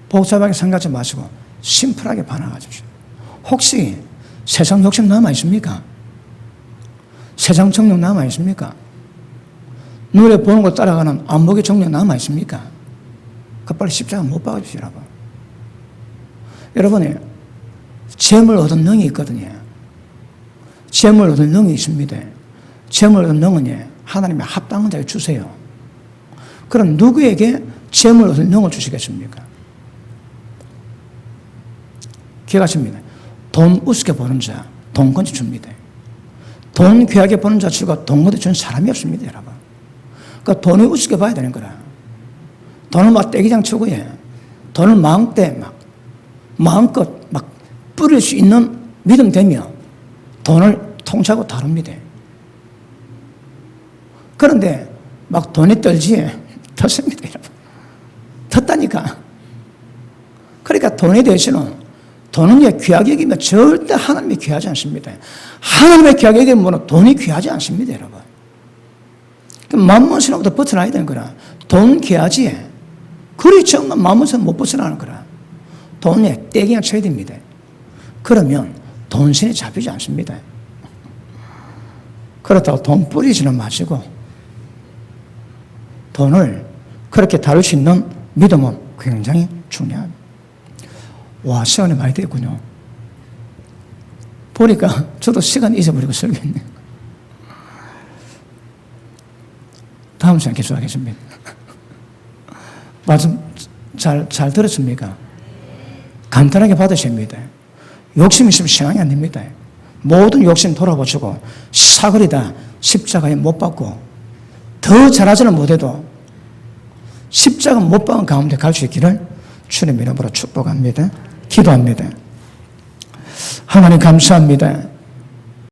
복잡하게 생각하지 마시고 심플하게 반응하십시오. 혹시 세상 욕심 남아있습니까? 세상 정욕 남아있습니까? 눈에 보는 거 따라가는 안목의 정욕 남아있습니까? 그 빨리 십자가 못 박아주시오, 여러분. 여러분이 재물 얻은 능이 있거든요. 재물 얻은 능이 있습니다. 재물 얻은 능은 하나님의 합당한 자에게 주세요. 그럼 누구에게 재물 얻은 능을 주시겠습니까? 기억하십니다. 돈 우습게 보는 자, 돈건지 줍니다. 돈 귀하게 보는 자 치고 돈 건지 주는 사람이 없습니다, 여러분. 그러니까 돈을 우습게 봐야 되는 거라. 돈을 막 떼기장 치고, 돈을 마음껏 막 뿌릴 수 있는 믿음 되면 돈을 통치하고 다룹니다. 그런데 막 돈이 떨지 텄습니다, 여러분. 텄다니까. 그러니까 돈에 대해서는 돈은 귀하게 여기면 절대 하나님이 귀하지 않습니다. 하나님의 귀하게 여기면 돈이 귀하지 않습니다, 여러분. 만문신으로부터 벗어나야 되는 거라. 돈 귀하지. 그리 정말 만문신 못 벗어나는 거라. 돈에 떼기가 쳐야 됩니다. 그러면 돈신이 잡히지 않습니다. 그렇다고 돈 뿌리지는 마시고 돈을 그렇게 다룰 수 있는 믿음은 굉장히 중요합니다. 와, 시간이 많이 됐군요. 보니까 저도 시간 잊어버리고 설교했네요. 다음 시간 계속하겠습니다. 말씀 잘 들었습니까? 간단하게 받으십니다. 욕심 있으면 신앙이 안 됩니다. 모든 욕심 돌아보시고 사거리다 십자가에 못 박고 더 잘하지는 못해도 십자가 못 박은 가운데 갈 수 있기를 주님 이름으로 축복합니다. 기도합니다. 하나님 감사합니다.